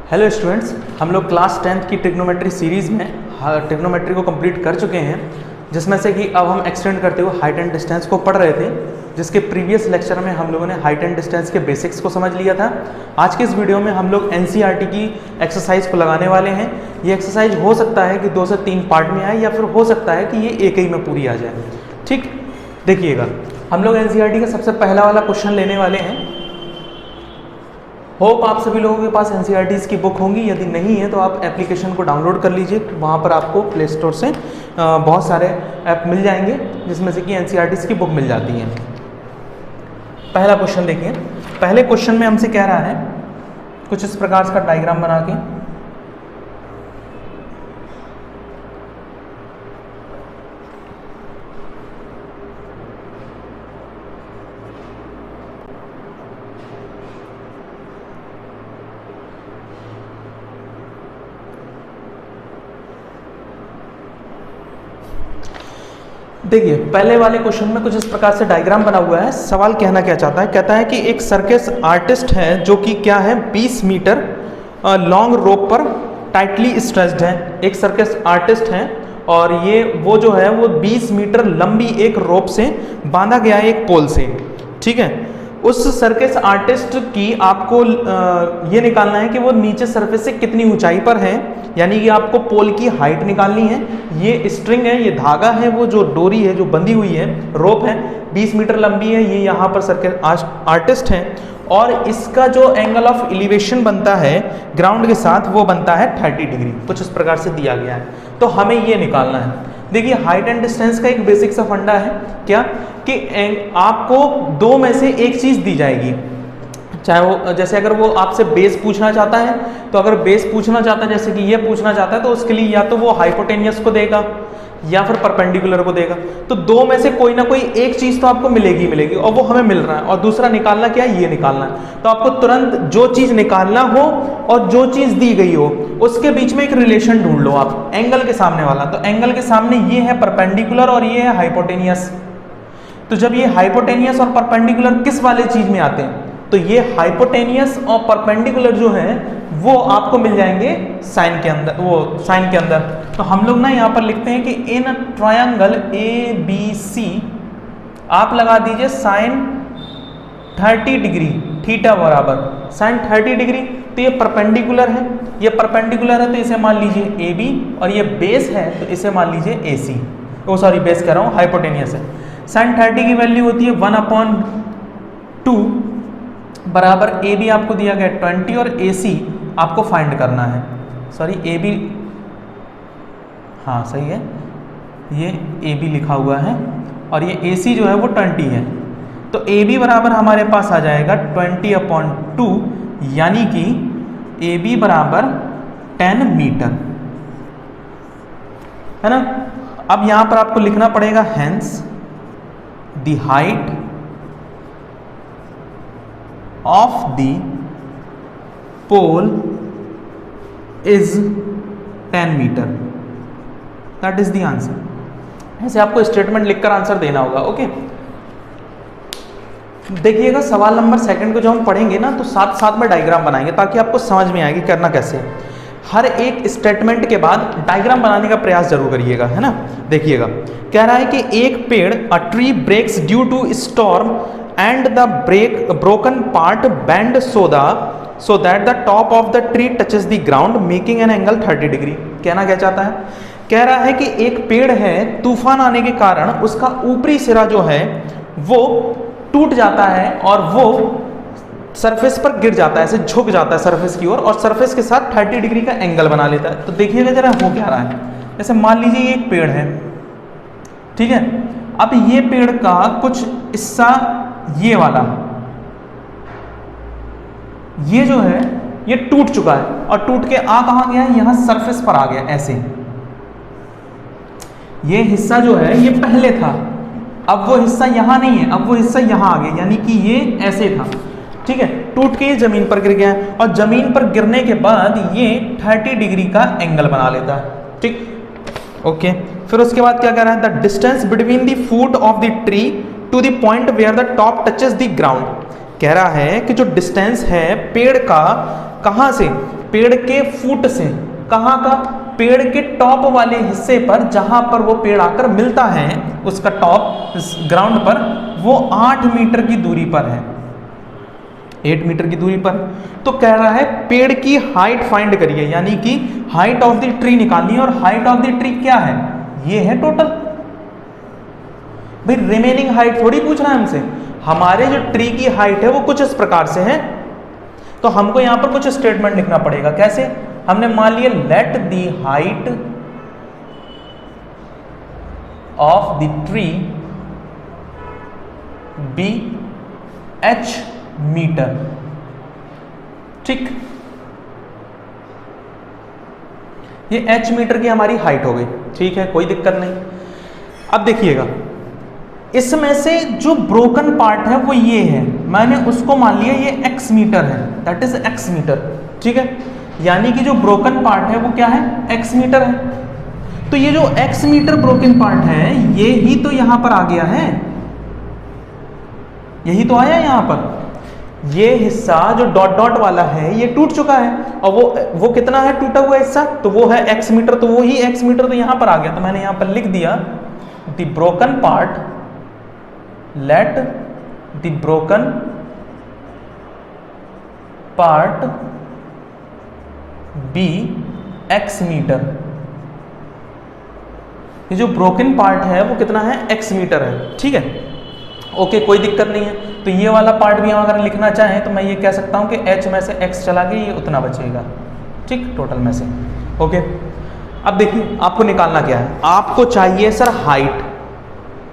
Hello students, हम लोग class 10th की ट्रिग्नोमेट्री सीरीज़ में ट्रिग्नोमेट्री को कंप्लीट कर चुके हैं, जिसमें से कि अब हम एक्सटेंड करते हुए हाइट एंड डिस्टेंस को पढ़ रहे थे। जिसके प्रीवियस लेक्चर में हम लोगों ने हाइट एंड डिस्टेंस के बेसिक्स को समझ लिया था। आज के इस वीडियो में हम लोग एनसीईआरटी की एक्सरसाइज को लगाने वाले हैं। ये एक्सरसाइज हो सकता है कि 2 से 3 पार्ट में आए या फिर हो सकता है कि ये एक ही में पूरी आ जाए। ठीक, देखिएगा, हम लोग एनसीईआरटी का सबसे पहला वाला क्वेश्चन लेने वाले हैं। होप आप सभी लोगों के पास एनसीईआरटीज़ की बुक होंगी। यदि नहीं है तो आप एप्लीकेशन को डाउनलोड कर लीजिए। वहाँ पर आपको प्ले स्टोर से बहुत सारे ऐप मिल जाएंगे, जिसमें से कि एनसीईआरटीज़ की बुक मिल जाती है। पहला क्वेश्चन देखिए। पहले क्वेश्चन में हमसे कह रहा है कुछ इस प्रकार का डायग्राम बना के, देखिए पहले वाले क्वेश्चन में कुछ इस प्रकार से डायग्राम बना हुआ है। सवाल कहना क्या चाहता है, कहता है कि एक सर्कस आर्टिस्ट है जो कि क्या है 20 मीटर लॉन्ग रोप पर टाइटली स्ट्रेच्ड है। एक सर्कस आर्टिस्ट है और ये वो जो है वो 20 मीटर लंबी एक रोप से बांधा गया है एक पोल से। ठीक है, उस सर्कस आर्टिस्ट की आपको ये निकालना है कि वो नीचे सरफेस से कितनी ऊंचाई पर है, यानी कि आपको पोल की हाइट निकालनी है। ये स्ट्रिंग है, ये धागा है, वो जो डोरी है जो बंधी हुई है, रोप है, 20 मीटर लंबी है। ये यहाँ पर सर्कस आर्टिस्ट है और इसका जो एंगल ऑफ एलिवेशन बनता है ग्राउंड के साथ वो बनता है 30 डिग्री। कुछ इस प्रकार से दिया गया है, तो हमें ये निकालना है। देखिए हाइट एंड डिस्टेंस का एक बेसिक सा फंडा है क्या कि आपको दो में से एक चीज दी जाएगी, चाहे वो जैसे अगर वो आपसे बेस पूछना चाहता है, तो अगर बेस पूछना चाहता है जैसे कि ये पूछना चाहता है, तो उसके लिए या तो वो हाइपोटेनियस को देगा या फिर परपेंडिकुलर को देगा। तो दो में से कोई ना कोई एक चीज तो आपको मिलेगी ही मिलेगी, और वो हमें मिल रहा है। और दूसरा निकालना क्या है, ये निकालना है। तो आपको तुरंत जो चीज निकालना हो और जो चीज दी गई हो उसके बीच में एक रिलेशन ढूंढ लो आप, एंगल के सामने वाला। तो एंगल के सामने ये है परपेंडिकुलर और ये है हाइपोटेनियस। तो जब ये हाइपोटेनियस और परपेंडिकुलर किस वाले चीज में आते हैं, तो ये हाइपोटेनियस और परपेंडिकुलर जो है वो आपको मिल जाएंगे साइन के अंदर, वो साइन के अंदर। तो हम लोग ना यहाँ पर लिखते हैं कि इन ट्रायंगल ABC आप लगा दीजिए साइन 30 डिग्री, थीटा बराबर साइन 30 डिग्री। तो ये परपेंडिकुलर है, ये परपेंडिकुलर है तो इसे मान लीजिए AB, और ये बेस है तो इसे मान लीजिए AC। ओ सॉरी, बेस कह रहा हूँ, हाइपोटेनियस है। साइन 30 की वैल्यू होती है 1/2 बराबर AB आपको दिया गया 20 और AC आपको फाइंड करना है। सॉरी AB, हाँ सही है, ये AB लिखा हुआ है और ये AC जो है वो 20 है। तो AB बराबर हमारे पास आ जाएगा 20/2, यानी कि AB बराबर 10 मीटर, है ना। अब यहां पर आपको लिखना पड़ेगा hence the height of the pole is 10 metre. That is the answer. ऐसे आपको स्टेटमेंट लिखकर आंसर देना होगा। ओके, देखिएगा सवाल नंबर 2 को जो हम पढ़ेंगे ना, तो साथ साथ में डायग्राम बनाएंगे ताकि आपको समझ में आएगी करना कैसे है। हर एक स्टेटमेंट के बाद डायग्राम बनाने का प्रयास जरूर करिएगा, है ना। देखिएगा, कह रहा है कि एक पेड़, a tree breaks due to storm and the broken part bend so that the top of the tree touches the ground making an angle 30 degree. कहना क्या चाहता है, कह रहा है कि एक पेड़ है, तूफान आने के कारण उसका ऊपरी सिरा जो है वो टूट जाता है और वो सरफेस पर गिर जाता है, ऐसे झुक जाता है सरफेस की ओर, और सरफेस के साथ 30 डिग्री का एंगल बना लेता है। तो देखिएगा जरा हो क्या रहा है। जैसे मान लीजिए ये एक पेड़ है, ठीक है। अब ये पेड़ का कुछ हिस्सा, ये वाला, ये जो है ये टूट चुका है और टूट के आ कहां गया है, यहां सरफेस पर आ गया ऐसे। ये हिस्सा जो है ये पहले था, अब वो हिस्सा यहां नहीं है, अब वो हिस्सा यहां आ गया, यानी कि ये ऐसे था। ठीक है, टूट के ये जमीन पर गिर गया है और जमीन पर गिरने के बाद ये 30 डिग्री का एंगल बना लेता है। ठीक, ओके। फिर उसके बाद क्या कह रहा है, the distance between the foot of the tree to the point where the top touches the ground. कह रहा है कि जो डिस्टेंस है पेड़ का कहां से, पेड़ के फुट से, कहाँ का, पेड़ के टॉप वाले हिस्से पर, जहां पर वो पेड़ आकर मिलता है उसका टॉप ग्राउंड पर, वो 8 मीटर की दूरी पर है, 8 मीटर की दूरी पर। तो कह रहा है पेड़ की हाइट फाइंड करिए, यानी कि हाइट ऑफ द ट्री निकालनी है। और हाइट ऑफ द ट्री क्या है, ये है टोटल। भाई रिमेनिंग हाइट थोड़ी पूछ रहा है हमसे, हमारे जो ट्री की हाइट है वो कुछ इस प्रकार से है। तो हमको यहां पर कुछ स्टेटमेंट लिखना पड़ेगा। कैसे, हमने मान लिया let the height of the tree be h metre, ठीक। ये h मीटर की हमारी हाइट हो गई, ठीक है, कोई दिक्कत नहीं। अब देखिएगा, इसमें से जो ब्रोकन पार्ट है वो ये है, मैंने उसको मान लिया ये x मीटर है, दैट इज x मीटर, ठीक है। यानी कि जो ब्रोकन पार्ट है वो क्या है, x मीटर है। तो ये जो x मीटर ब्रोकन पार्ट है, ये ही तो यहां पर आ गया है, यही तो आया यहां पर। ये हिस्सा जो डॉट डॉट वाला है ये टूट चुका है, और वो कितना है टूटा हुआ हिस्सा, तो वो है x मीटर, तो वो ही x मीटर तो यहां पर आ गया। तो मैंने यहां पर लिख दिया the broken part, let the broken part be x metre. ये जो ब्रोकन पार्ट है वो कितना है, x मीटर है, ठीक है, ओके, कोई दिक्कत नहीं है। तो ये वाला पार्ट भी हम अगर लिखना चाहें तो मैं ये कह सकता हूं कि h में से x चला गया, ये उतना बचेगा, ठीक, टोटल में से, ओके। अब देखिए आपको निकालना क्या है, आपको चाहिए सर हाइट।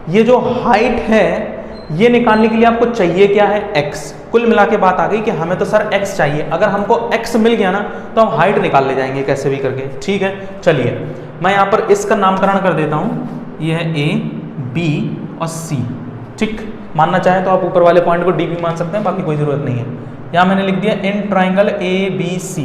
ये जो हाइट है ये निकालने के लिए आपको चाहिए क्या है, x। कुल मिला के बात आ गई कि हमें तो सर x चाहिए। अगर हमको x मिल गया ना तो हम हाइट निकाल ले जाएंगे कैसे भी करके, ठीक है। चलिए मैं यहाँ पर इसका नामकरण कर देता हूँ, ये है a, b और c, ठीक। मानना चाहें तो आप ऊपर वाले पॉइंट को d भी मान सकते हैं, बाकी कोई ज़रूरत नहीं है। यहाँ मैंने लिख दिया इन ट्राइंगल ABC।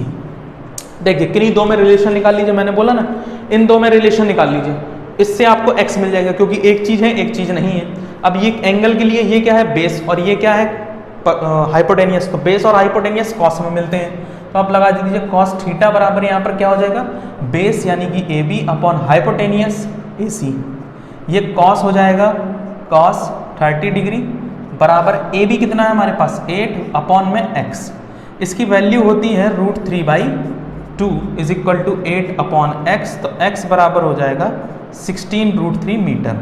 देखिए किन्हीं दो में रिलेशन निकाल लीजिए, मैंने बोला ना इन दो में रिलेशन निकाल लीजिए, इससे आपको x मिल जाएगा, क्योंकि एक चीज़ है एक चीज़ नहीं है। अब ये एंगल के लिए ये क्या है, बेस, और ये क्या है, हाइपोटेनियस। तो बेस और हाइपोटेनियस कॉस में मिलते हैं, तो आप लगा दीजिए कॉस थीटा बराबर यहाँ पर क्या हो जाएगा, बेस यानी कि AB अपॉन हाइपोटेनियस AC। ये कॉस हो जाएगा कॉस 30 डिग्री बराबर AB कितना है हमारे पास, 8 अपॉन में x। इसकी वैल्यू होती है √3/2 is equal to 8 upon x। तो x बराबर हो जाएगा 16√3 मीटर।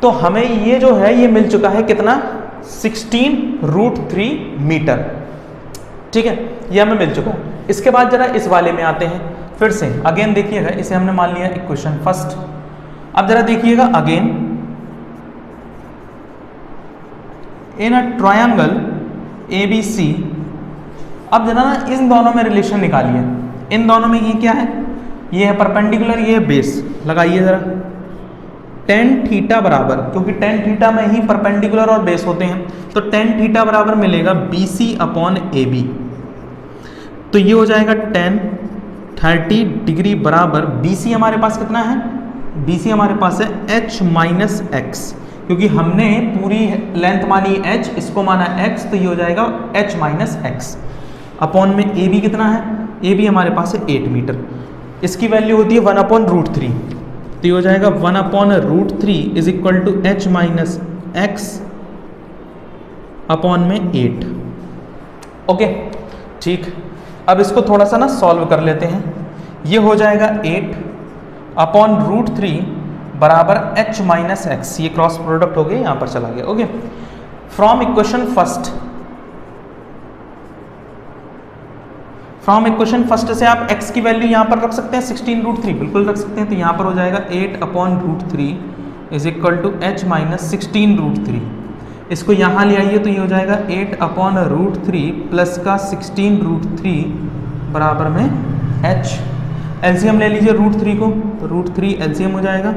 तो हमें ये जो है ये मिल चुका है कितना, 16√3 मीटर, ठीक है, ये हमें मिल चुका है। इसके बाद जरा इस वाले में आते हैं, फिर से अगेन देखिएगा, इसे हमने मान लिया इक्वेशन फर्स्ट। अब जरा देखिएगा again, in a triangle ABC। अब जरा ना इन दोनों में रिलेशन निकालिए, इन दोनों में ये क्या है, ये है परपेंडिकुलर, ये है बेस। लगाइए जरा tan थीटा बराबर, क्योंकि tan थीटा में ही परपेंडिकुलर और बेस होते हैं, तो tan थीटा बराबर मिलेगा BC अपॉन AB। तो ये हो जाएगा tan 30 डिग्री बराबर BC हमारे पास कितना है, BC हमारे पास है h माइनस एक्स, क्योंकि हमने पूरी लेंथ मानी h, इसको माना x, तो ये हो जाएगा h माइनस एक्स अपॉन में AB कितना है, AB हमारे पास है 8 मीटर। इसकी वैल्यू होती है 1/√3, तो ये हो जाएगा 1/√3 is equal to h minus x upon में 8, ओके, ठीक। अब इसको थोड़ा सा ना सॉल्व कर लेते हैं। ये हो जाएगा 8 अपॉन √3 बराबर h माइनस एक्स, ये क्रॉस प्रोडक्ट हो गया, यहाँ पर चला गया, okay. From equation first, from equation first से आप x की वैल्यू यहाँ पर रख सकते हैं 16√3, बिल्कुल रख सकते हैं। तो यहाँ पर हो जाएगा 8 upon √3 is equal to h minus 16√3। इसको यहाँ ले आइए तो ये हो जाएगा 8 अपॉन √3 प्लस का 16√3 बराबर में h। एलसीएम ले लीजिए √3 को, तो √3 एलसीएम हो जाएगा,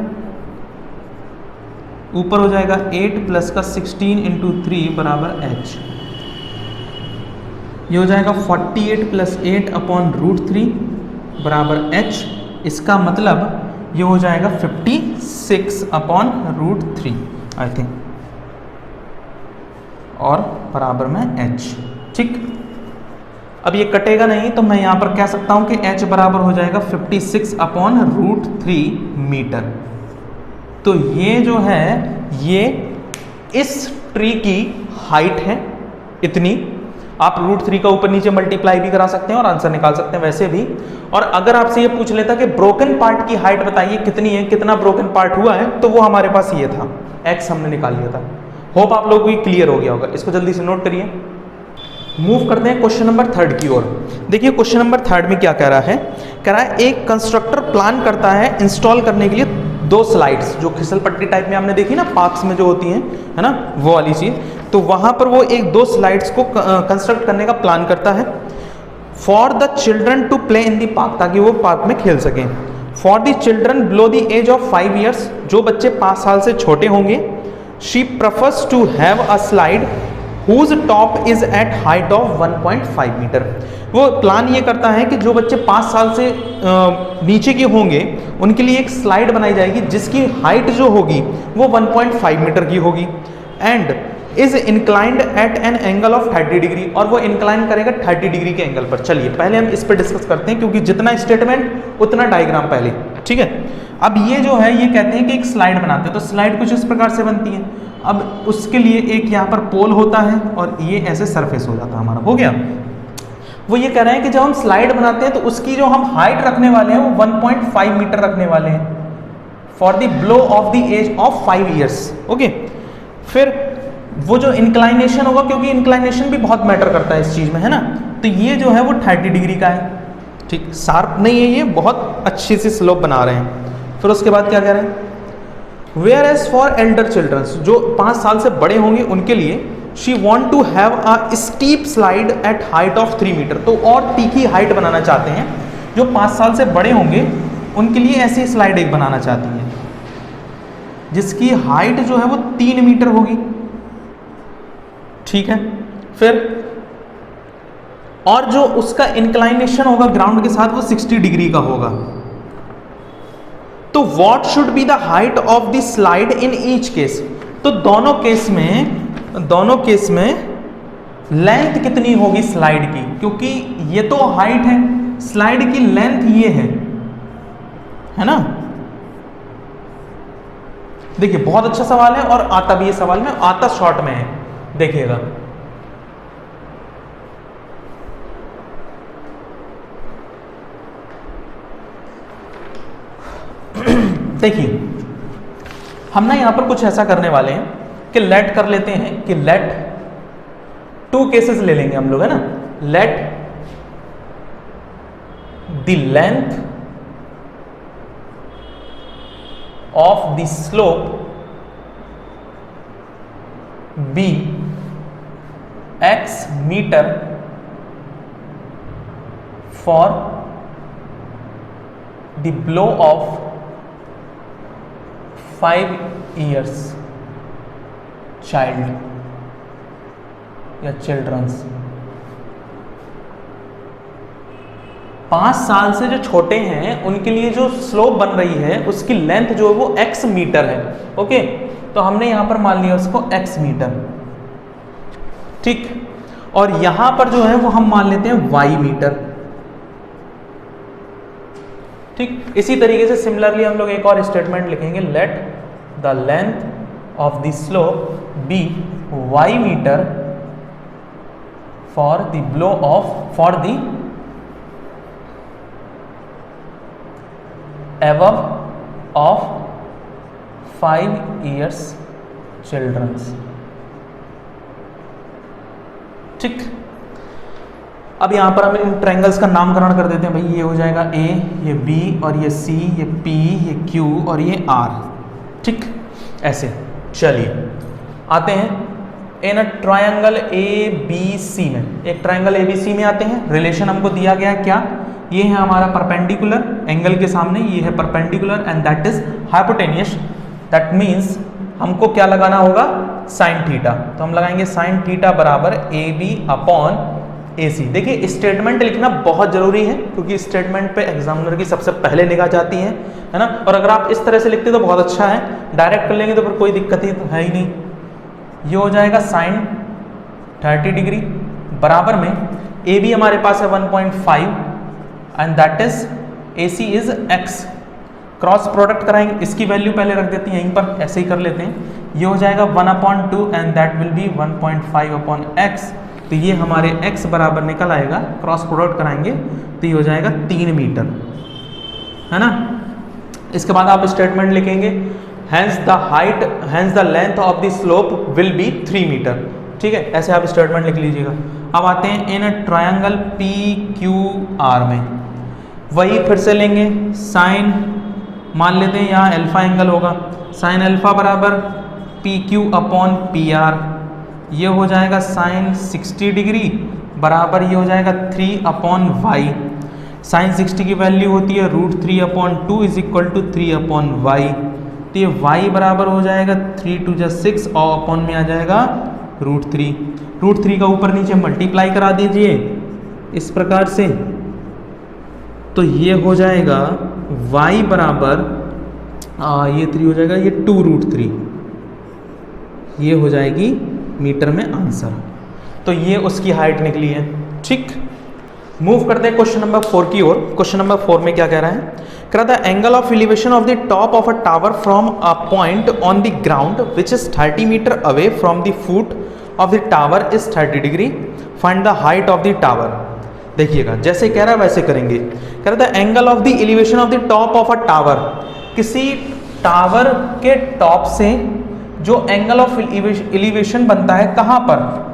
ऊपर हो जाएगा 8 प्लस का 16 इंटू 3 बराबर h। ये हो जाएगा 48 प्लस 8 अपॉन √3 बराबर h। इसका मतलब ये हो जाएगा 56 अपॉन √3 आई थिंक, और बराबर में h, ठीक। अब ये कटेगा नहीं तो मैं यहाँ पर कह सकता हूँ कि h बराबर हो जाएगा 56/√3 मीटर। तो ये जो है ये इस ट्री की हाइट है इतनी। आप √3 का ऊपर नीचे मल्टीप्लाई भी करा सकते हैं और आंसर निकाल सकते हैं वैसे भी। और अगर आपसे ये पूछ लेता कि ब्रोकन पार्ट की हाइट बताइए कितनी है, कितना ब्रोकन पार्ट हुआ है, तो वो हमारे पास ये था, x हमने निकाल लिया था। होप आप लोगों को ये क्लियर हो गया होगा। इसको जल्दी से नोट करिए। मूव करते हैं क्वेश्चन नंबर 3 की ओर। देखिए क्वेश्चन नंबर 3 में क्या कह रहा है, कह रहा है एक कंस्ट्रक्टर प्लान करता है इंस्टॉल करने के लिए 2 स्लाइड्स, जो खिसल पट्टी टाइप में आपने देखी ना पार्क्स में जो होती हैं, है ना, वो वाली चीज। तो वहां पर वो 2 स्लाइड्स को कंस्ट्रक्ट करने का प्लान करता है for the children to play in the park, ताकि वो पार्क में खेल सकें। For the children below the age of 5 years, जो बच्चे 5 साल से छोटे होंगे, she prefers to have a slide whose top is at height of 1.5 metre. वो प्लान ये करता है कि जो बच्चे 5 साल से नीचे के होंगे उनके लिए एक स्लाइड बनाई जाएगी जिसकी हाइट जो होगी वो 1.5 मीटर की होगी, and is inclined at an angle of 30 degree, और वो इंक्लाइन करेगा 30 डिग्री के एंगल पर। चलिए पहले हम इस पर डिस्कस करते हैं, क्योंकि जितना स्टेटमेंट उतना डायग्राम पहले, ठीक है। अब ये जो है ये कहते हैं कि एक स्लाइड बनाते हैं, तो स्लाइड कुछ इस प्रकार से बनती है। अब उसके लिए एक यहाँ पर पोल होता है और ये ऐसे सरफेस हो जाता है हमारा, हो गया। वो ये कह रहे हैं कि जब हम स्लाइड बनाते हैं तो उसकी जो हम हाइट रखने वाले हैं वो 1.5 मीटर रखने वाले हैं for the below of the age of 5 years, okay. फिर वो जो इंक्लाइनेशन होगा, क्योंकि इंक्लाइनेशन भी बहुत मैटर करता है इस चीज में, है ना, तो ये जो है वो 30 डिग्री का है, ठीक, शार्प नहीं है, ये बहुत अच्छी सी स्लोप बना रहे हैं। फिर उसके बाद क्या कह रहे हैं, where age for elder childrens, जो 5 साल से बड़े होंगे उनके लिए, she want to have a steep slide at height of 3 metre, तो और तीखी हाइट बनाना चाहते हैं। जो 5 साल से बड़े होंगे उनके लिए ऐसी स्लाइड एक बनाना चाहती हैं जिसकी हाइट जो है वो 3 मीटर होगी, ठीक है। फिर और जो उसका इंक्लाइनेशन होगा ग्राउंड के साथ वो 60 डिग्री का होगा। तो what should be the height of the slide in each case, तो दोनों केस में लेंथ कितनी होगी स्लाइड की, क्योंकि ये तो हाइट है, स्लाइड की लेंथ ये है ना। देखिए बहुत अच्छा सवाल है और आता भी ये सवाल में, आता शॉर्ट में है, देखिएगा। देखिए हम ना यहां पर कुछ ऐसा करने वाले हैं कि लेट कर लेते हैं कि लेट 2 केसेस ले लेंगे हम लोग, है ना। Let the length of the slope be x metre for the below of 5 years child या चिल्ड्रंस। 5 साल से जो छोटे हैं उनके लिए जो स्लोप बन रही है उसकी लेंथ जो है वो x मीटर है, ओके। तो हमने यहां पर मान लिया उसको x मीटर, ठीक। और यहां पर जो है वो हम मान लेते हैं y मीटर, ठीक। इसी तरीके से सिमिलरली हम लोग एक और स्टेटमेंट लिखेंगे, let the length of the slope be y metre for the below of for the above of 5 years childrens, ठीक। अब यहां पर हम इन ट्रायंगल्स का नामकरण कर देते हैं भाई। ये हो जाएगा A, ये B और ये C, ये P, ये Q और ये R, ठीक। ऐसे चलिए आते हैं इन ट्रायंगल ABC में, एक ट्रायंगल ABC में आते हैं। रिलेशन हमको दिया गया है क्या, ये है हमारा परपेंडिकुलर एंगल के सामने, ये है perpendicular and that is hypotenuse, that means हमको क्या लगाना होगा, साइन थीटा। तो हम लगाएंगे साइन थीटा बराबर AB अपॉन AC। देखिए स्टेटमेंट लिखना बहुत जरूरी है क्योंकि स्टेटमेंट पे एग्जामिनर की सबसे पहले निगाह जाती है ना। और अगर आप इस तरह से लिखते तो बहुत अच्छा है, डायरेक्ट कर लेंगे तो फिर कोई दिक्कत ही तो है ही नहीं। ये हो जाएगा साइन 30 डिग्री बराबर में ए बी हमारे पास है 1.5 and that is A C is x। Cross product कराएंगे, इसकी वैल्यू पहले रख देते हैं यहीं पर, ऐसे ही कर लेते हैं। ये हो जाएगा 1/2 and that will B 1.5/x। तो ये हमारे x बराबर निकल आएगा, क्रॉस प्रोडक्ट कराएंगे तो ये हो जाएगा 3 मीटर, है ना। इसके बाद आप स्टेटमेंट लिखेंगे hence the length of the slope will be 3 metre. ठीक है, ऐसे आप स्टेटमेंट लिख लीजिएगा। अब आते हैं in triangle P Q R में, वही फिर से लेंगे साइन, मान लेते हैं यहाँ अल्फा एंगल होगा, साइन अल्फा बराबर P Q upon P R, ये हो जाएगा साइन 60 डिग्री बराबर ये हो जाएगा 3/y। साइन 60 की वैल्यू होती है √3/2 इज इक्वल टू 3/y। तो ये y बराबर हो जाएगा 3 × 6 और अपॉन में आ जाएगा √3। √3 का ऊपर नीचे मल्टीप्लाई करा दीजिए इस प्रकार से, तो ये हो जाएगा y बराबर ये 3 हो जाएगा, ये 2√3, ये हो जाएगी मीटर में आंसर। तो ये उसकी हाइट निकली है। ठीक, मूव करते हैं क्वेश्चन नंबर 4 की ओर। क्वेश्चन नंबर 4 में क्या कह रहा है, कह रहा है angle of elevation of the top of a tower from a point on the ground which is 30 metre away from the foot of the tower is 30 degree, find the height of the tower. देखिएगा जैसे कह रहा है वैसे करेंगे। कह रहा है angle of the elevation of the top of a tower, किसी टावर के टॉप से जो एंगल ऑफ एलिवेशन बनता है कहाँ पर,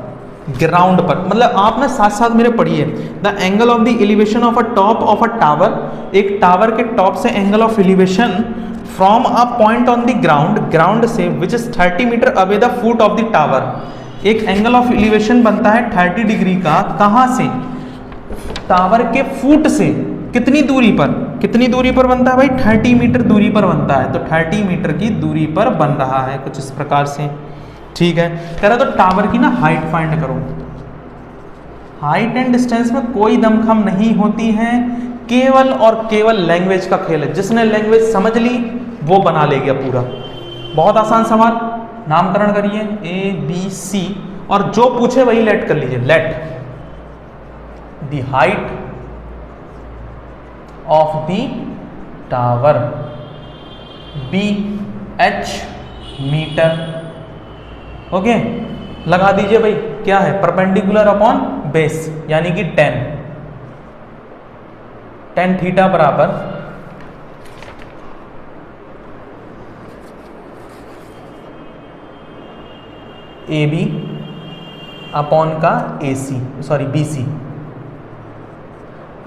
ग्राउंड पर। मतलब आप ना साथ साथ मेरे पढ़िए, the angle of the elevation of a top of a tower, एक टावर के टॉप से angle of elevation from a point on the ground, ground से which is 30 metre away the foot of the tower. एक angle of elevation बनता है 30 degree का, कहाँ से, टावर के फुट से। कितनी दूरी पर, कितनी दूरी पर बनता है भाई, 30 मीटर दूरी पर बनता है। तो 30 मीटर की दूरी पर बन रहा है कुछ इस प्रकार से। ठीक है, कह रहा तो टावर की ना हाइट फाइंड करो। हाइट एंड डिस्टेंस में कोई दमखम नहीं होती है, केवल और केवल लैंग्वेज का खेल है। जिसने लैंग्वेज समझ ली वो बना ले गया पूरा। बहुत आसान सवाल, नामकरण करिए ABC और जो पूछे वही लेट कर लीजिए। Let the height of the tower be h metre. Okay, लगा दीजिए भाई, क्या है, परपेंडिकुलर अपॉन बेस यानी कि 10 थीटा बराबर AB अपॉन का AC, सॉरी BC।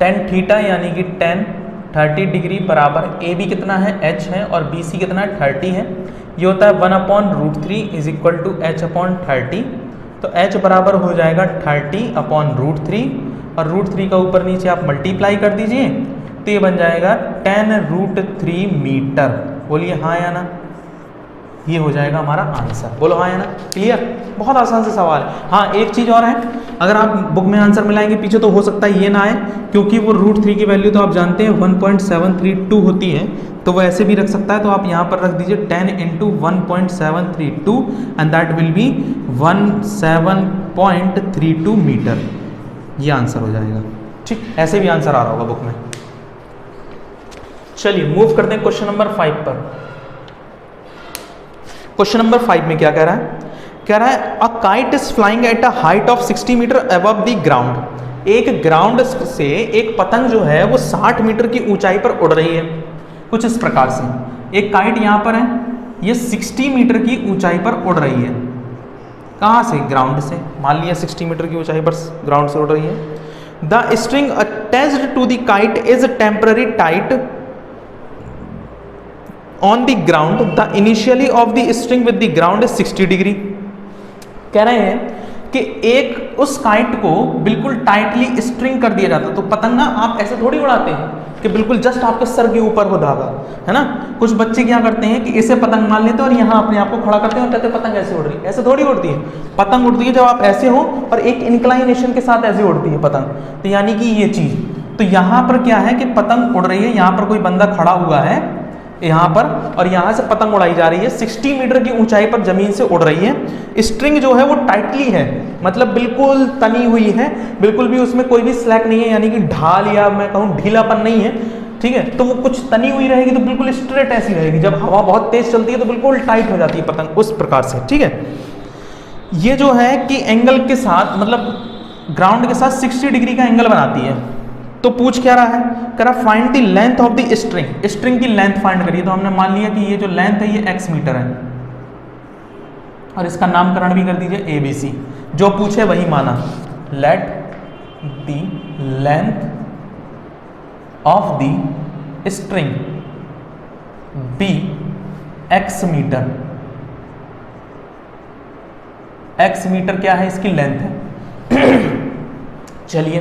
10 थीटा यानी कि 30 डिग्री बराबर AB कितना है, h है, और BC कितना है, 30 है। ये होता है 1/√3 इज इक्वल टू h/30। तो h बराबर हो जाएगा 30/√3 और √3 का ऊपर नीचे आप मल्टीप्लाई कर दीजिए तो ये बन जाएगा 10√3 मीटर। बोलिए हाँ या ना, ये हो जाएगा हमारा आंसर। बोलो हाँ या ना, क्लियर। बहुत आसान से सवाल है। हाँ एक चीज़ और है, अगर आप बुक में आंसर मिलाएंगे पीछे तो हो सकता है ये ना आए, क्योंकि वो √3 की वैल्यू तो आप जानते हैं 1.732 होती है, तो वो ऐसे भी रख सकता है। तो आप यहाँ पर रख दीजिए 10 × 1.732 and that will be 17.32 metre. ये आंसर हो जाएगा। ठीक, ऐसे भी आंसर आ रहा होगा बुक में। चलिए मूव करते हैं क्वेश्चन नंबर 5 पर। क्वेश्चन नंबर 5 में क्या कह रहा है, कह रहा है a kite is flying at a height of 60 metre above the ground. एक ग्राउंड से एक पतंग जो है वो 60 मीटर की ऊंचाई पर उड़ रही है कुछ इस प्रकार से। एक काइट यहाँ पर है, ये 60 मीटर की ऊंचाई पर उड़ रही है। कहाँ से, ग्राउंड से। मान लिया 60 मीटर की ऊंचाई पर ग्राउंड से उड़ रही है। The string attached to the kite is temporary tight on the ground, the initially of the string with the ground is 60 degree. कह रहे हैं कि एक उस काइट को बिल्कुल टाइटली स्ट्रिंग कर दिया जाता। तो पतंग ना आप ऐसे थोड़ी उड़ाते हैं कि बिल्कुल जस्ट आपके सर के ऊपर हो धागा, है ना। कुछ बच्चे क्या करते हैं कि इसे पतंग मान लेते हैं और यहाँ अपने आप को खड़ा करते हैं और कहते हैं पतंग ऐसे उड़ रही है। ऐसे थोड़ी उड़ती है पतंग, उड़ती है जब आप ऐसे हो और एक इंक्लाइनेशन के साथ ऐसे उड़ती है पतंग। तो यानी कि ये चीज़, तो यहाँ पर क्या है कि पतंग उड़ रही है, यहाँ पर कोई बंदा खड़ा हुआ है, यहाँ पर, और यहाँ से पतंग उड़ाई जा रही है 60 मीटर की ऊंचाई पर जमीन से उड़ रही है। स्ट्रिंग जो है वो टाइटली है, मतलब बिल्कुल तनी हुई है, बिल्कुल भी उसमें कोई भी स्लैक नहीं है, यानी कि ढाल या मैं कहूँ ढीलापन नहीं है, ठीक है। तो वो कुछ तनी हुई रहेगी तो बिल्कुल स्ट्रेट ऐसी रहेगी, जब हवा बहुत तेज चलती है तो बिल्कुल टाइट हो जाती है पतंग, उस प्रकार से, ठीक है। ये जो है कि एंगल के साथ, मतलब ग्राउंड के साथ 60 डिग्री का एंगल बनाती है। तो पूछ क्या रहा है, कह रहा find the length of the string, string की लेंथ फाइंड करिए। तो हमने मान लिया कि ये जो लेंथ है ये x मीटर है, और इसका नामकरण भी कर दीजिए ABC, जो पूछे वही माना। Let the length of the string be x metre, x metre क्या है, इसकी लेंथ है। चलिए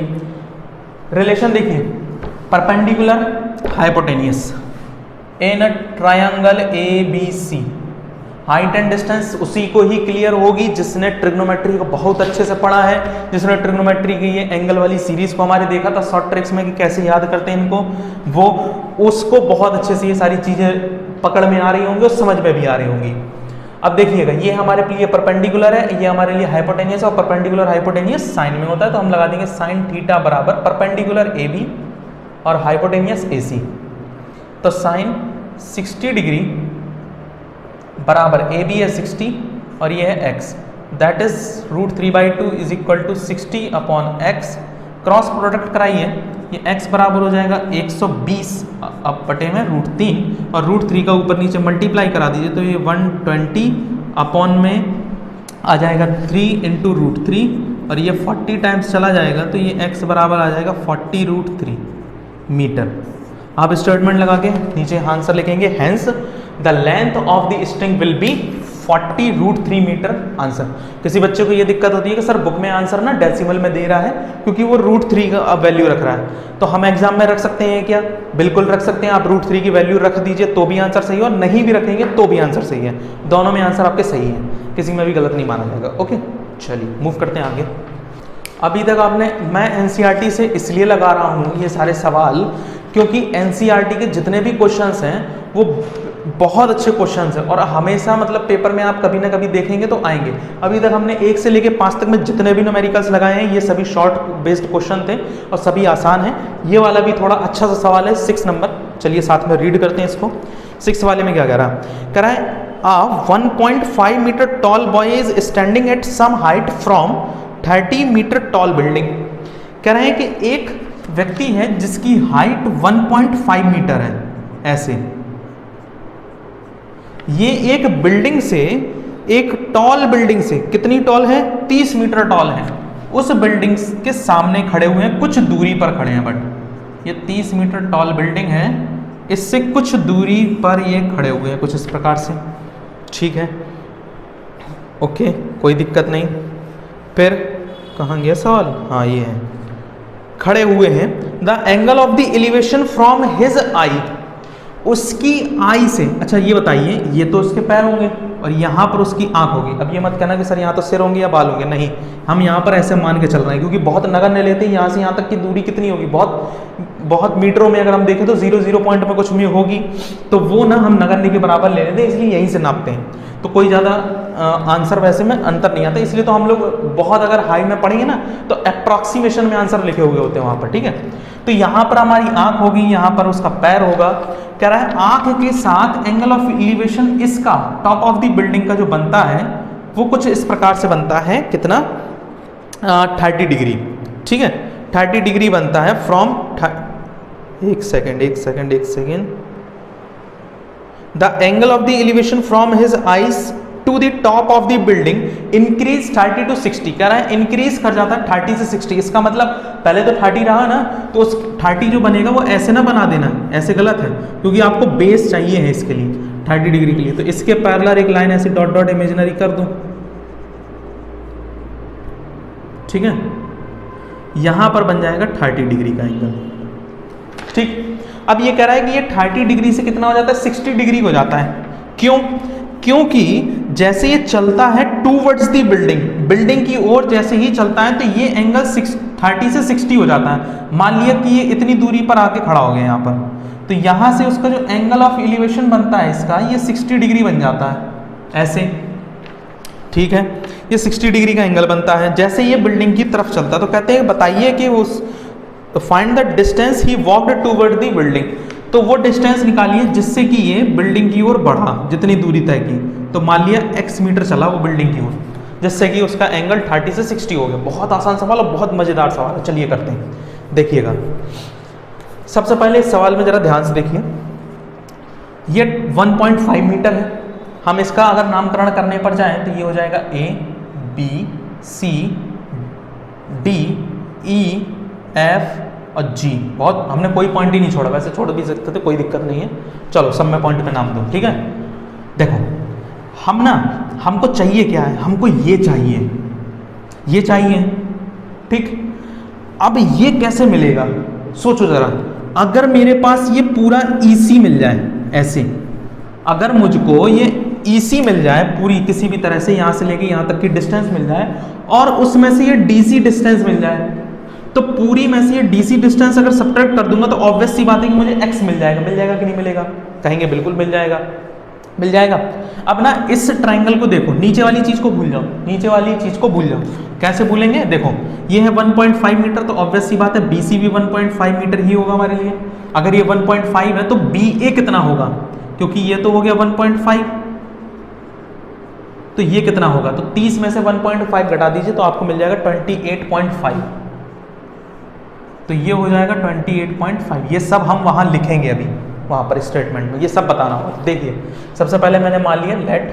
रिलेशन देखिए, perpendicular hypotenuse in triangle ABC, height and distance उसी को ही क्लियर होगी जिसने ट्रिग्नोमेट्री को बहुत अच्छे से पढ़ा है, जिसने ट्रिग्नोमेट्री की ये एंगल वाली सीरीज को हमारे देखा था शॉर्ट ट्रिक्स में कि कैसे याद करते हैं इनको, वो उसको बहुत अच्छे से ये सारी चीजें पकड़ में आ रही होंगी और समझ में भी आ रही होंगी। अब देखिएगा, ये हमारे लिए परपेंडिकुलर है, ये हमारे लिए हाइपोटेनियस है, और परपेंडिकुलर हाइपोटेनियस साइन में होता है, तो हम लगा देंगे साइन थीटा बराबर परपेंडिकुलर AB और हाइपोटेनियस AC। तो साइन 60 डिग्री बराबर AB है 60 और ये है x, that is √3/2 is equal to 60 upon x। Cross product कराइए, ये x बराबर हो जाएगा 120 अब बटे में √3, और √3 का ऊपर नीचे मल्टीप्लाई करा दीजिए, तो ये 120 अपॉन में आ जाएगा 3 इंटू √3, और ये 40 टाइम्स चला जाएगा, तो ये x बराबर आ जाएगा 40√3 मीटर। आप स्टेटमेंट लगा के नीचे आंसर लिखेंगे, hence the length of the string will be 40√3 metre answer. किसी बच्चे को ये दिक्कत होती है कि सर बुक में आंसर ना डेसिमल में दे रहा है, क्योंकि वो √3 का वैल्यू रख रहा है, तो हम एग्जाम में रख सकते हैं क्या? बिल्कुल रख सकते हैं, आप √3 की वैल्यू रख दीजिए तो भी आंसर सही है, और नहीं भी रखेंगे तो भी आंसर सही है, दोनों में आंसर आपके सही है, किसी में भी गलत नहीं माना जाएगा। ओके चलिए मूव करते हैं आगे। अभी तक आपने, मैं NCERT से इसलिए लगा रहा हूँ ये सारे सवाल क्योंकि NCERT के जितने भी क्वेश्चंस हैं वो बहुत अच्छे क्वेश्चंस हैं, और हमेशा मतलब पेपर में आप कभी ना कभी देखेंगे तो आएंगे। अभी तक हमने 1 से लेके 5 तक में जितने भी न्यूमेरिकल्स लगाए हैं ये सभी शॉर्ट बेस्ड क्वेश्चन थे और सभी आसान हैं। ये वाला भी थोड़ा अच्छा सा सवाल है 6 नंबर, चलिए साथ में रीड करते हैं इसको। 6 वाले में क्या कह रहा है, a 1.5 metre tall boy is standing at some height from 30 metre tall building. कह रहे हैं कि एक व्यक्ति है जिसकी हाइट 1.5 मीटर है, ऐसे ये एक बिल्डिंग से, एक टॉल बिल्डिंग से, कितनी टॉल है, 30 मीटर टॉल है, उस बिल्डिंग के सामने खड़े हुए हैं, कुछ दूरी पर खड़े हैं, बट ये 30 मीटर टॉल बिल्डिंग है, इससे कुछ दूरी पर ये खड़े हुए हैं कुछ इस प्रकार से, ठीक है ओके कोई दिक्कत नहीं। फिर कहाँ गया सवाल, हाँ ये है, खड़े हुए हैं, the angle of the elevation from his eye, उसकी आई से, अच्छा ये बताइए, ये तो उसके पैर होंगे और यहाँ पर उसकी आंख होगी। अब ये मत कहना कि सर यहाँ तो सिर होंगे या बाल होंगे, नहीं, हम यहाँ पर ऐसे मान के चल रहे हैं क्योंकि बहुत नगण्य लेते हैं। यहाँ से यहाँ तक की दूरी कितनी होगी, बहुत मीटरों में अगर हम देखें तो 0 पॉइंट में कुछ में होगी, तो वो ना हम नगण्य के बराबर ले लेते हैं, इसलिए यहीं से नापते हैं। तो कोई ज़्यादा आंसर वैसे में अंतर नहीं आता, इसलिए तो हम लोग बहुत अगर हाई में पढ़ेंगे ना तो अप्रॉक्सीमेशन में आंसर लिखे हुए होते हैं वहाँ पर, ठीक है। तो यहाँ पर हमारी आंख होगी, यहाँ पर उसका पैर होगा। कह रहा है आंख के साथ एंगल ऑफ एलिवेशन इसका टॉप ऑफ द बिल्डिंग का जो बनता है वो कुछ इस प्रकार से बनता है, कितना 30 डिग्री, ठीक है 30 डिग्री बनता है फ्रॉम, एक second, the angle of the elevation from his eyes to the top of the building increase 30 to 60। कह रहा है इंक्रीज कर जाता है 30 से 60, इसका मतलब पहले तो 30 रहा ना, तो उस 30 जो बनेगा वो ऐसे ना बना देना, ऐसे गलत है क्योंकि आपको बेस चाहिए है इसके लिए 30 डिग्री के लिए। तो इसके पैरेलल एक लाइन ऐसी डॉट डॉट इमेजिनरी कर दूं, ठीक है, यहां पर बन जाएगा 30 डिग्री का एंगल, ठीक। अब ये कह रहा है कि ये 30 डिग्री से कितना हो जाता है, 60 डिग्री हो जाता है। क्यों? क्योंकि जैसे ये चलता है टूवर्ड्स दी बिल्डिंग की ओर जैसे ही चलता है तो ये एंगल 30 से 60 हो जाता है। मान लिया कि ये इतनी दूरी पर आके खड़ा हो गया यहाँ पर, तो यहाँ से उसका जो एंगल ऑफ एलिवेशन बनता है इसका, ये 60 डिग्री बन जाता है ऐसे, ठीक है। ये 60 डिग्री का एंगल बनता है जैसे ये बिल्डिंग की तरफ चलता है। तो कहते हैं बताइए कि उस find the distance he walked toward the building, तो वो डिस्टेंस निकालिए जिससे कि ये बिल्डिंग की ओर बढ़ा, जितनी दूरी तय की। तो मान लिया x मीटर चला वो बिल्डिंग की ओर, जिससे कि उसका एंगल 30 से 60 हो गया। बहुत आसान सवाल और बहुत मज़ेदार सवाल है, चलिए करते हैं। देखिएगा सबसे पहले इस सवाल में ज़रा ध्यान से देखिए, ये 1.5 मीटर है। हम इसका अगर नामकरण करने पर जाएं तो ये हो जाएगा A B C D E F और G। बहुत हमने कोई पॉइंट ही नहीं छोड़ा, वैसे छोड़ भी सकते थे, कोई दिक्कत नहीं है। चलो सब में पॉइंट पे नाम दो, ठीक है। देखो हम ना, हमको चाहिए क्या है, हमको ये चाहिए, ये चाहिए, ठीक। अब ये कैसे मिलेगा, सोचो जरा। अगर मेरे पास ये पूरा EC मिल जाए ऐसे, अगर मुझको ये EC मिल जाए पूरी किसी भी तरह से, यहाँ से लेके यहाँ तक की डिस्टेंस मिल जाए, और उसमें से ये DC डिस्टेंस मिल जाए, तो पूरी में से ये DC डिस्टेंस अगर सब्ट्रैक्ट कर दूंगा तो ऑब्वियस सी बात है कि मुझे x मिल जाएगा। मिल जाएगा कि नहीं मिलेगा, कहेंगे बिल्कुल मिल जाएगा, मिल जाएगा। अब ना इस ट्रायंगल को देखो, नीचे वाली चीज को भूल जाओ, नीचे वाली चीज को भूल जाओ। कैसे भूलेंगे, देखो ये है 1.5 मीटर, तो ऑब्वियस सी बात है BC भी 1.5 मीटर ही होगा हमारे लिए। अगर ये 1.5 है तो BA कितना होगा, क्योंकि ये तो हो गया 1.5, तो ये कितना होगा, तो 30 में से 1.5 घटा दीजिए तो आपको मिल जाएगा 28.5। तो ये हो जाएगा 28.5। ये सब हम वहां लिखेंगे अभी, वहां पर स्टेटमेंट में ये सब बताना होगा। देखिए सबसे पहले मैंने मान लिया let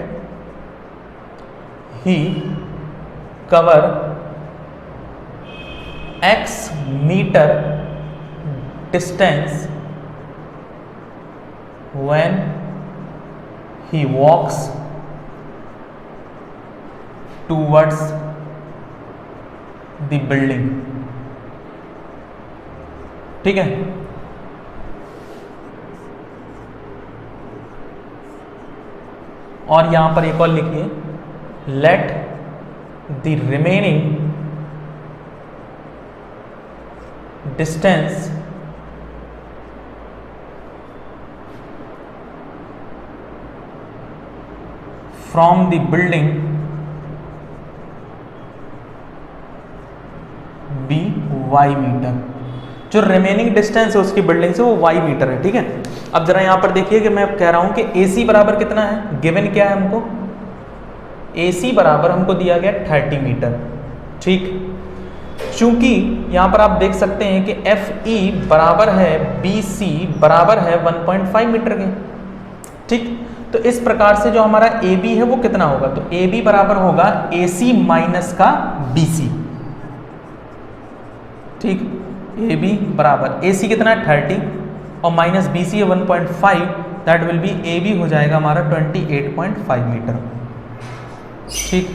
he cover x metre distance when he walks towards the building, ठीक है। और यहां पर एक और लिखिए, let the remaining distance from the building be y metre. जो रिमेनिंग डिस्टेंस है उसकी बिल्डिंग से वो y मीटर है, ठीक है। अब जरा यहां पर देखिए कि मैं कह रहा हूं कि AC बराबर कितना है, गिवन क्या है हमको, AC बराबर हमको दिया गया 30 मीटर, ठीक। चूंकि यहां पर आप देख सकते हैं कि FE बराबर है BC बराबर है 1.5 मीटर के, ठीक। तो इस प्रकार से जो हमारा AB है वो कितना होगा, तो AB बराबर होगा AC माइनस का BC, ठीक। AB बराबर AC कितना है 30 और माइनस BC है 1.5, दैट विल बी AB हो जाएगा हमारा 28.5 मीटर, ठीक।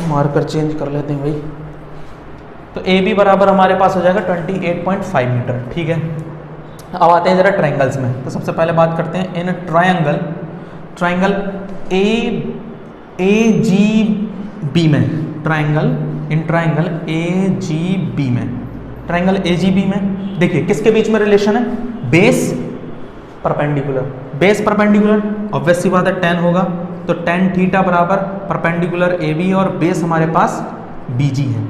मार्कर चेंज कर लेते हैं भाई। तो AB बराबर हमारे पास हो जाएगा 28.5 मीटर, ठीक है। अब आते हैं जरा ट्रायंगल्स में। तो सबसे पहले बात करते हैं इन ट्रायंगल, ट्रायंगल AGB में, ट्रायंगल इन ट्रायंगल AGB में, ट्रायंगल AGB में देखिए किसके बीच में रिलेशन है, base perpendicular, base perpendicular obvious सी बात है tan होगा, तो tan थीटा बराबर परपेंडिकुलर AB और बेस हमारे पास BG है।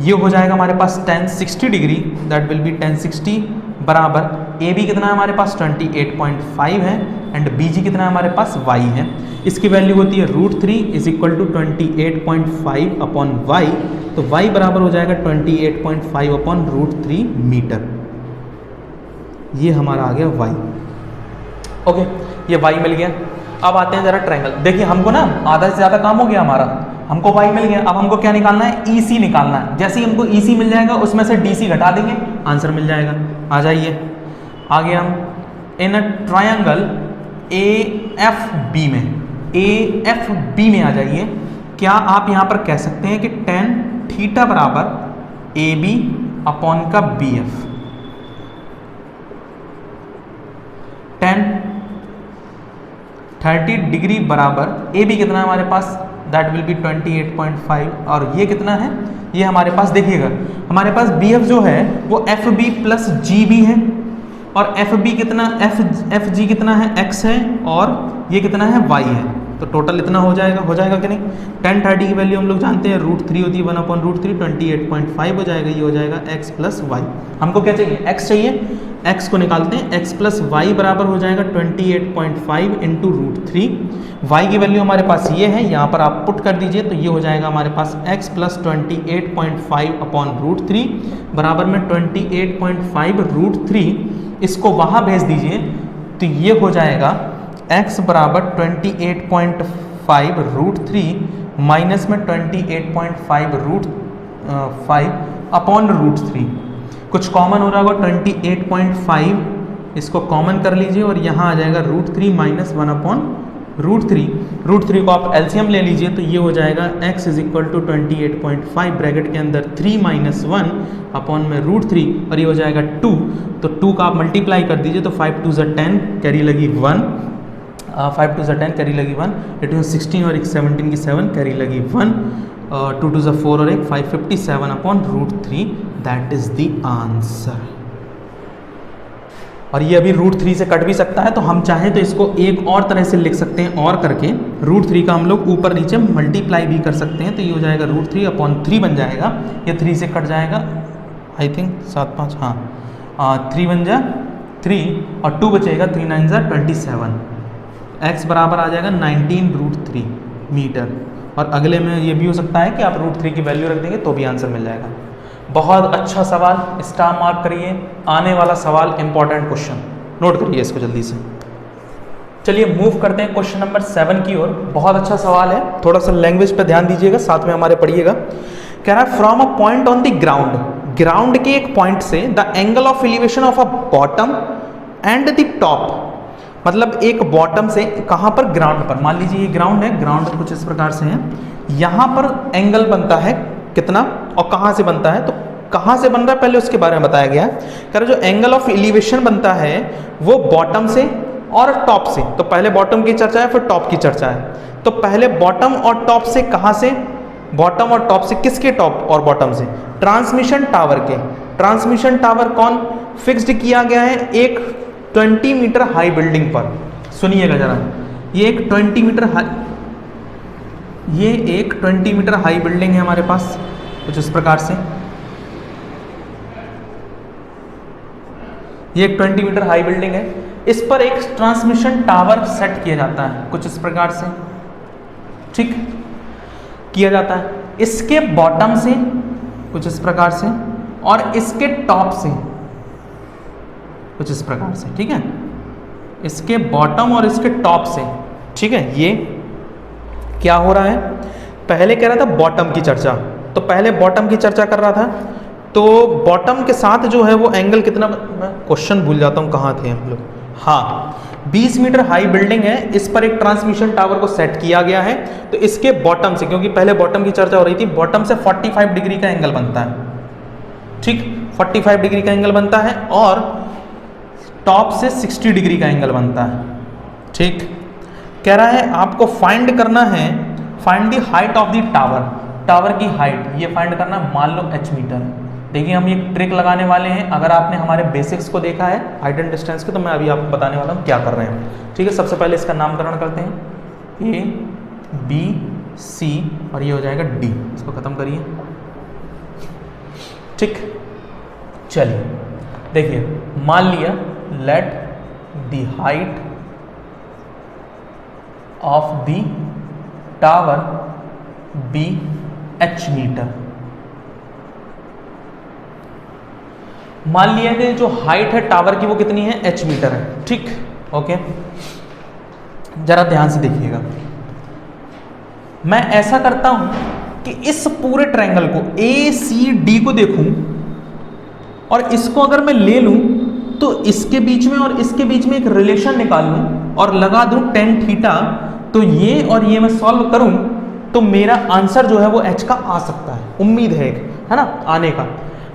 ये हो जाएगा हमारे पास tan 60 degree, that will be tan 60 बराबर AB कितना है हमारे पास 28.5 है एंड BG कितना है हमारे पास y है। इसकी वैल्यू होती है √3 is equal to 28.5 upon y, तो y बराबर हो जाएगा 28.5 अपॉन √3 मीटर। ये हमारा आ गया y, ओके, ये y मिल गया। अब आते हैं जरा ट्रायंगल। देखिए हमको ना आधा से ज़्यादा काम हो गया हमारा, हमको y मिल गया। अब हमको क्या निकालना है, EC निकालना है। जैसे ही हमको EC मिल जाएगा उसमें से DC घटा देंगे, आंसर मिल जाएगा। आ जाइए आगे हम इन ट्रायंगल AFB में, AFB में आ जाइए। क्या आप यहाँ पर कह सकते हैं कि tan थीटा बराबर AB अपॉन का BF, tan 30 डिग्री बराबर AB कितना है हमारे पास, दैट विल बी 28.5 और ये कितना है ये हमारे पास देखिएगा, हमारे पास बी एफ जो है वो F B plus G B है, और एफ बी कितना, एफ जी कितना है, एक्स है, और ये कितना है, वाई है। तो टोटल इतना हो जाएगा कि नहीं। 1030 की वैल्यू हम लोग जानते हैं √3 होती है, 1/√3 28.5 हो जाएगा। ये हो जाएगा x प्लस वाई। हमको क्या चाहिए, x चाहिए, x को निकालते हैं, x प्लस वाई बराबर हो जाएगा 28.5 इंटू √3। y की वैल्यू हमारे पास ये है, यहाँ पर आप पुट कर दीजिए, तो ये हो जाएगा हमारे पास x प्लस 28.5/√3 बराबर में 28.5√3। इसको वहाँ भेज दीजिए, तो ये हो जाएगा x बराबर 28.5√3 माइनस में 28.5√5/√3। कुछ कॉमन हो रहा होगा, 28.5 इसको कॉमन कर लीजिए, और यहाँ आ जाएगा √3 माइनस 1/√3। √3 को आप एलसीएम ले लीजिए, तो ये हो जाएगा x is equal to 28.5 bracket के अंदर 3 माइनस 1 अपॉन में √3, और ये हो जाएगा 2। तो 2 का आप मल्टीप्लाई कर दीजिए, तो 5 2 ज़ा 10 कैरी लगी 1, 5 2 ज़ा 10 कैरी लगी 1, 8 16 और 17 की 7 कैरी लगी 1, 2 2 ज़ा 4 और 1 557/√3, दैट इज द आंसर। और ये अभी √3 से कट भी सकता है, तो हम चाहें तो इसको एक और तरह से लिख सकते हैं, और करके √3 का हम लोग ऊपर नीचे मल्टीप्लाई भी कर सकते हैं। तो ये हो जाएगा √3/3 बन जाएगा, ये 3 से कट जाएगा, आई थिंक 7 5, हाँ 3 बन जा 3 और 2 बचेगा, 3 9 ज़ा 27। x बराबर आ जाएगा 19√3 मीटर। और अगले में ये भी हो सकता है कि आप √3 की वैल्यू रख देंगे तो भी आंसर मिल जाएगा। बहुत अच्छा सवाल, स्टार मार्क करिए। आने वाला सवाल इंपॉर्टेंट क्वेश्चन, नोट करिए इसको जल्दी से। चलिए मूव करते हैं क्वेश्चन नंबर 7 की ओर। बहुत अच्छा सवाल है, थोड़ा सा लैंग्वेज पे ध्यान दीजिएगा, साथ में हमारे पढ़िएगा। कह रहा है from a point on the ground, ground के एक पॉइंट से the angle of elevation of a bottom and the top, मतलब एक बॉटम से कहाँ पर, ग्राउंड पर। मान लीजिए ये ग्राउंड है, ग्राउंड कुछ इस प्रकार से है, यहाँ पर एंगल बनता है कितना और कहाँ से बनता है, तो कहाँ से बन रहा है पहले उसके बारे में बताया गया है। कह रहा जो एंगल ऑफ एलिवेशन बनता है वो बॉटम से और टॉप से। तो पहले बॉटम की चर्चा है, फिर टॉप की चर्चा है। तो पहले बॉटम और टॉप से, कहाँ से, बॉटम और टॉप से, किसके टॉप और बॉटम से, ट्रांसमिशन टावर के। ट्रांसमिशन टावर कौन फिक्स्ड किया गया है, एक 20 मीटर हाई बिल्डिंग पर। सुनिएगा जरा, ये एक 20 मीटर हाई बिल्डिंग है हमारे पास, कुछ इस प्रकार से। ये एक 20 मीटर हाई बिल्डिंग है, इस पर एक ट्रांसमिशन टावर सेट किया जाता है, कुछ इस प्रकार से, ठीक किया जाता है। इसके बॉटम से कुछ इस प्रकार से, और इसके टॉप से कुछ इस प्रकार से, ठीक है। इसके बॉटम और इसके टॉप से, ठीक है। ये क्या हो रहा है, पहले कह रहा था बॉटम की चर्चा, तो पहले बॉटम की चर्चा कर रहा था, तो बॉटम के साथ जो है वो एंगल कितना, मैं क्वेश्चन भूल जाता हूँ कहाँ थे हम लोग, हाँ 20 मीटर हाई बिल्डिंग है, इस पर एक ट्रांसमिशन टावर को सेट किया गया है। तो इसके बॉटम से, क्योंकि पहले बॉटम की चर्चा हो रही थी, बॉटम से 45 डिग्री का एंगल बनता है, ठीक 45 डिग्री का एंगल बनता है, और टॉप से 60 डिग्री का एंगल बनता है, ठीक। कह रहा है आपको फाइंड करना है, find the height of the tower, tower की हाइट ये फाइंड करना, मान लो h मीटर है। देखिए हम एक ट्रिक लगाने वाले हैं, अगर आपने हमारे बेसिक्स को देखा है हाइट एंड डिस्टेंस के, तो मैं अभी आपको बताने वाला हूँ क्या कर रहे हैं, ठीक है। सबसे पहले इसका नामकरण करते हैं, A B C और ये हो जाएगा D, इसको खत्म करिए, ठीक। चलिए देखिए, मान लिया let the height of the tower be h metre. मान लिया कि जो हाइट है टावर की वो कितनी है, h मीटर है, ठीक, ओके। जरा ध्यान से देखिएगा, मैं ऐसा करता हूं कि इस पूरे ट्रायंगल को ACD को देखूं, और इसको अगर मैं ले लूं तो इसके बीच में और इसके बीच में एक रिलेशन निकाल लूं और लगा दूं tan थीटा, तो ये और ये मैं सॉल्व करूं तो मेरा आंसर जो है वो h का आ सकता है, उम्मीद है ना आने का।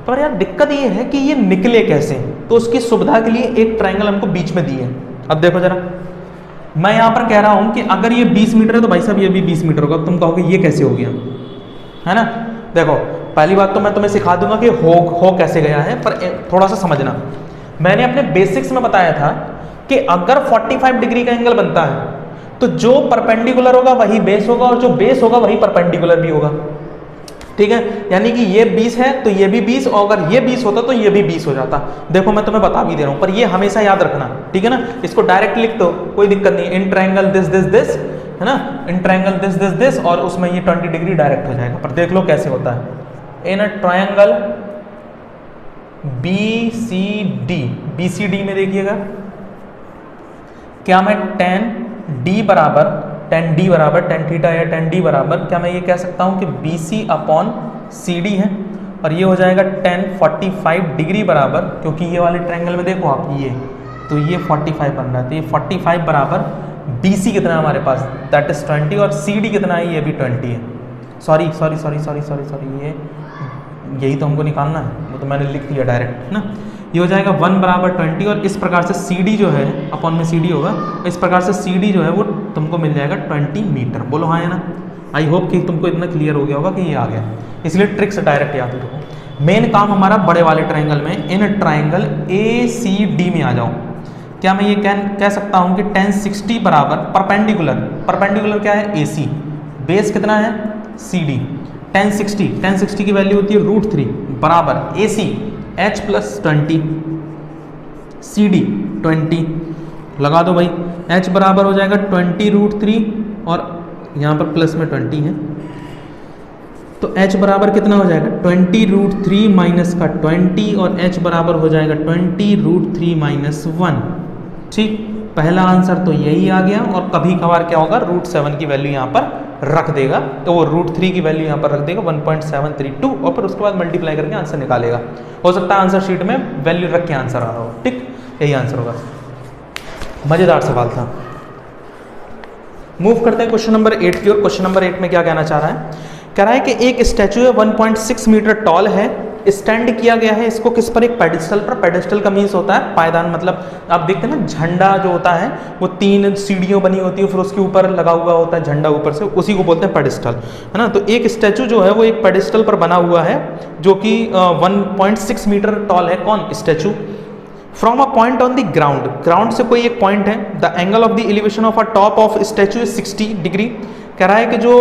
पर यार दिक्कत ये है कि ये निकले कैसे, तो उसकी सुविधा के लिए एक ट्रायंगल हमको बीच में दी है। अब देखो जरा, मैं यहाँ पर कह रहा हूँ कि अगर ये 20 मीटर है तो भाई साहब ये भी 20 मीटर होगा। तुम कहोगे ये कैसे हो गया, है ना। देखो पहली बात तो मैं तुम्हें सिखा दूंगा कि हो कैसे गया है, पर थोड़ा सा समझना। मैंने अपने बेसिक्स में बताया था कि अगर 45 डिग्री का एंगल बनता है तो जो परपेंडिकुलर होगा वही बेस होगा और जो बेस होगा वही परपेंडिकुलर भी होगा। ठीक है, यानी कि ये 20 है तो ये भी 20, और अगर ये 20 होता तो ये भी 20 हो जाता। देखो मैं तुम्हें बता भी दे रहा हूं, पर ये हमेशा याद रखना, ठीक है ना। इसको डायरेक्ट लिख दो, कोई दिक्कत नहीं। In triangle this this this, है ना, in triangle this this this, और उसमें ये 20 डिग्री डायरेक्ट हो जाएगा। पर देख लो कैसे होता है। इन अ ट्रायंगल BCD, BCD में देखिएगा क्या मैं tan D बराबर tan D बराबर tan थीटा या tan D बराबर, क्या मैं ये कह सकता हूँ कि BC अपॉन CD है, और ये हो जाएगा tan 45 डिग्री बराबर, क्योंकि ये वाले ट्रायंगल में देखो आप ये, तो ये 45 बन रहा है, तो ये 45 बराबर BC कितना है हमारे पास, दैट इज 20, और CD कितना है, ये भी 20 है। सॉरी, ये यही तो हमको निकालना है, वो तो मैंने लिख दिया डायरेक्ट, है ना। ये हो जाएगा 1 बराबर 20, और इस प्रकार से CD जो है अपॉन में CD होगा, इस प्रकार से CD जो है वो तुमको मिल जाएगा 20 मीटर। बोलो हाँ है ना। आई होप कि तुमको इतना क्लियर हो गया होगा कि ये आ गया, इसलिए ट्रिक से डायरेक्ट याद रखो। मेन काम हमारा बड़े वाले ट्रायंगल में, इन ट्रायंगल ACD में आ जाओ। क्या मैं ये कह सकता हूँ कि tan 60 बराबर परपेंडिकुलर क्या है, AC, बेस कितना है CD, tan 60 की वैल्यू होती है √3 बराबर AC H प्लस 20 CD 20, लगा दो भाई, H बराबर हो जाएगा 20 √3, और यहाँ पर प्लस में 20 है, तो H बराबर कितना हो जाएगा 20 √3 माइनस का 20, और H बराबर हो जाएगा 20 √3 माइनस 1। ठीक, पहला आंसर तो यही आ गया, और कभी कभार क्या होगा √7 की वैल्यू यहाँ पर रख देगा, तो वो √3 की वैल्यू यहाँ पर रख देगा 1.732, और फिर उसके बाद मल्टीप्लाई करके आंसर निकालेगा। हो सकता है आंसर शीट में वैल्यू रख के आंसर आ रहा हो। ठीक, यही आंसर होगा। मजेदार सवाल था। मूव करते हैं क्वेश्चन नंबर 8 की ओर। क्वेश्चन नंबर 8 में क्या कहना चाह रहा है, कह रहा है कि एक स्टैचू है 1.6 मीटर टॉल है, स्टैंड किया गया है इसको किस पर, एक पेडिस्टल पर। पेडिस्टल का मीन्स होता है पायदान, मतलब आप देखते हैं ना झंडा जो होता है वो 3 सीढ़ियों बनी होती है, फिर उसके ऊपर लगा हुआ होता है झंडा ऊपर से, उसी को बोलते हैं पेडिस्टल, है ना। तो एक स्टैचू जो है वो एक पेडिस्टल पर बना हुआ है जो कि 1.6 मीटर टॉल है। कौन, statue. From a point on the ground से कोई एक पॉइंट है, the angle of the elevation of a top of statute is 60 degree. कह रहा है कि जो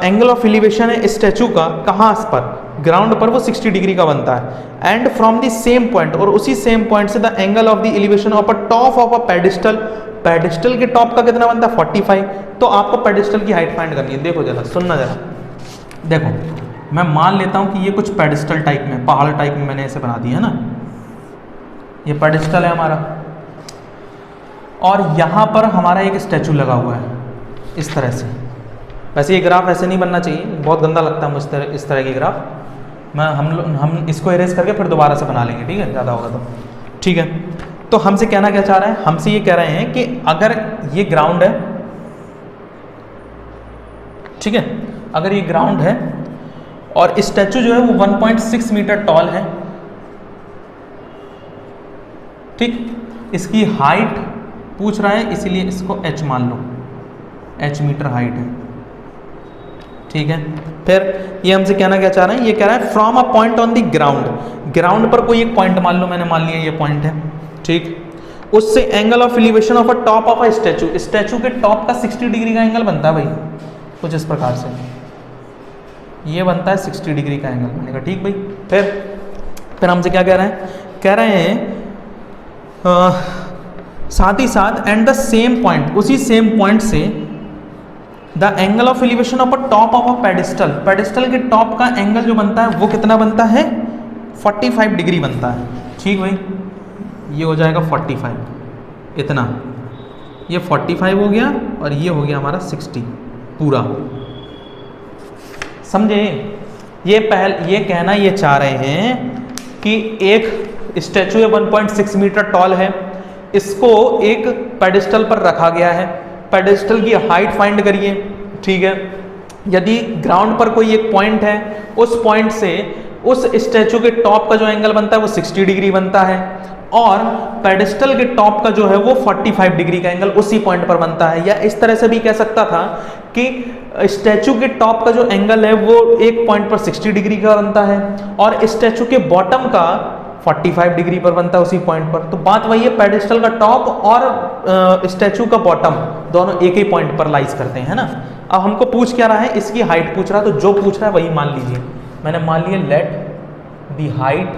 एंगल ऑफ एलिवेशन है स्टैचू का, कहाँ पर, ग्राउंड पर, वो 60 डिग्री का बनता है। And from the same point, और उसी सेम पॉइंट से the angle of the elevation of a top of a pedestal, pedestal के टॉप का कितना बनता है 45। तो आपको पेडिस्टल की हाइट फाइंड करनी है। देखो जरा, सुनना जरा, देखो मैं मान लेता हूँ कि ये कुछ पेडिस्टल टाइप में, पहाड़ टाइप में मैंने ऐसे बना दिया है ना, ये पेडिस्टल है हमारा, और यहाँ पर हमारा एक स्टैचू लगा हुआ है इस तरह से। वैसे ये ग्राफ ऐसे नहीं बनना चाहिए, बहुत गंदा लगता है मुझे इस तरह की ग्राफ। हम इसको इरेज करके फिर दोबारा से बना लेंगे, ठीक है, ज़्यादा होगा तो। ठीक है, तो हमसे कहना क्या चाह रहा है, हमसे ये कह रहे हैं कि अगर ये ग्राउंड है, ठीक है, अगर ये ग्राउंड है और स्टैचू जो है वो 1.6 मीटर टॉल है, ठीक, इसकी हाइट पूछ रहा है इसीलिए इसको h मान लो, h मीटर हाइट है, ठीक है। फिर ये हमसे कहना क्या चाह रहे हैं, ये कह रहा है from a point on the ground पर कोई एक पॉइंट मान लो, मैंने मान लिया ये पॉइंट है, ठीक, उससे angle of elevation of a top of a statue के टॉप का 60 डिग्री का एंगल बनता है भाई, कुछ इस प्रकार से ये बनता है 60 डिग्री का एंगल। मैंने कहा ठीक भाई। फिर हमसे क्या कह रहे हैं, कह रहे हैं साथ ही साथ एंड द सेम पॉइंट, उसी सेम पॉइंट से the angle of elevation of a top of a pedestal, pedestal के टॉप का एंगल जो बनता है वो कितना बनता है 45 डिग्री बनता है, ठीक भाई। ये हो जाएगा 45, इतना, ये 45 हो गया और ये हो गया हमारा 60 पूरा, समझे। ये कहना ये चाह रहे हैं कि एक स्टैचू है 1.6 मीटर टॉल है, इसको एक पेडिस्टल पर रखा गया है, पेडिस्टल की हाइट फाइंड करिए, ठीक है। यदि ग्राउंड पर कोई एक पॉइंट है, उस पॉइंट से उस स्टैचू के टॉप का जो एंगल बनता है वो 60 डिग्री बनता है, और पेडिस्टल के टॉप का जो है वो 45 डिग्री का एंगल उसी पॉइंट पर बनता है। या इस तरह से भी कह सकता था कि स्टैचू के टॉप का जो एंगल है वो एक पॉइंट पर 60 डिग्री का बनता है और स्टैचू के बॉटम का 45 डिग्री पर बनता है उसी पॉइंट पर। तो बात वही है, पेडिस्टल का टॉप और स्टैचू का बॉटम दोनों एक ही पॉइंट पर लाइज करते हैं, है ना। अब हमको पूछ क्या रहा है, इसकी हाइट पूछ रहा है, तो जो पूछ रहा है वही मान लीजिए। मैंने मान लिया let the height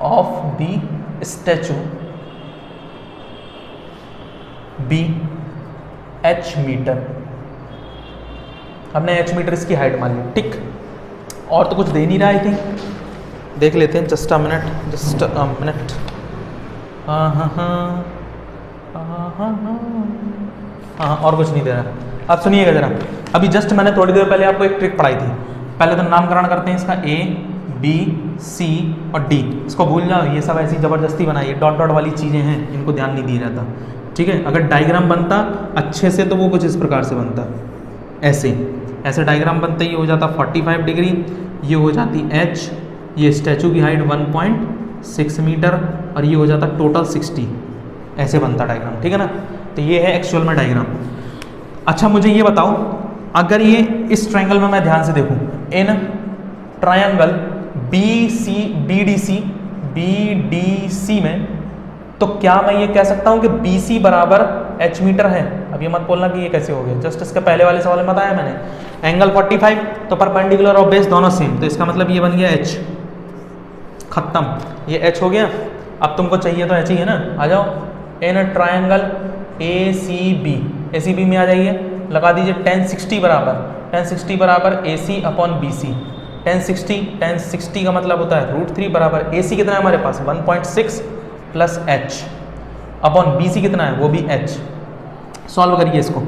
of the statue be h metre. हमने h मीटर इसकी हाइट मान ली, ठीक। और तो कुछ दे नहीं रहा है, देख लेते हैं। Just a minute. हाँ, और कुछ नहीं दे रहा। अब सुनिएगा जरा, अभी जस्ट मैंने थोड़ी देर पहले आपको एक ट्रिक पढ़ाई थी। पहले तो नामकरण करते हैं इसका, A B C और D। इसको भूल जाओ, ये सब ऐसी ज़बरदस्ती बनाई है, डॉट डॉट वाली चीज़ें हैं, इनको ध्यान नहीं दिया जाता, ठीक है। अगर डायग्राम बनता अच्छे से तो वो कुछ इस प्रकार से बनता, ऐसे डायग्राम बनते, ये हो जाता 45 डिग्री, ये हो जाती h, ये स्टैचू की हाइट 1.6 मीटर और ये हो जाता टोटल 60, ऐसे बनता डायग्राम, ठीक है ना। तो ये है एक्चुअल में डायग्राम। अच्छा मुझे ये बताओ, अगर ये इस ट्रायंगल में मैं ध्यान से देखूं, इन ट्रायंगल BDC में, तो क्या मैं ये कह सकता हूँ कि BC बराबर h मीटर है? अब ये मत बोलना कि ये कैसे हो गया, जस्ट इसके पहले वाले सवाल में बताया मैंने, एंगल 45 तो परपेंडिकुलर और बेस दोनों सेम, तो इसका मतलब ये बन गया h, खत्म, ये h हो गया। अब तुमको चाहिए तो h ही है ना, आ जाओ। इन ट्रायंगल ACB में आ जाइए, लगा दीजिए tan 60 बराबर AC अपॉन BC। tan 60 का मतलब होता है √3 बराबर AC कितना है हमारे पास 1.6 प्लस h अपॉन BC कितना है वो भी h। सॉल्व करिए इसको,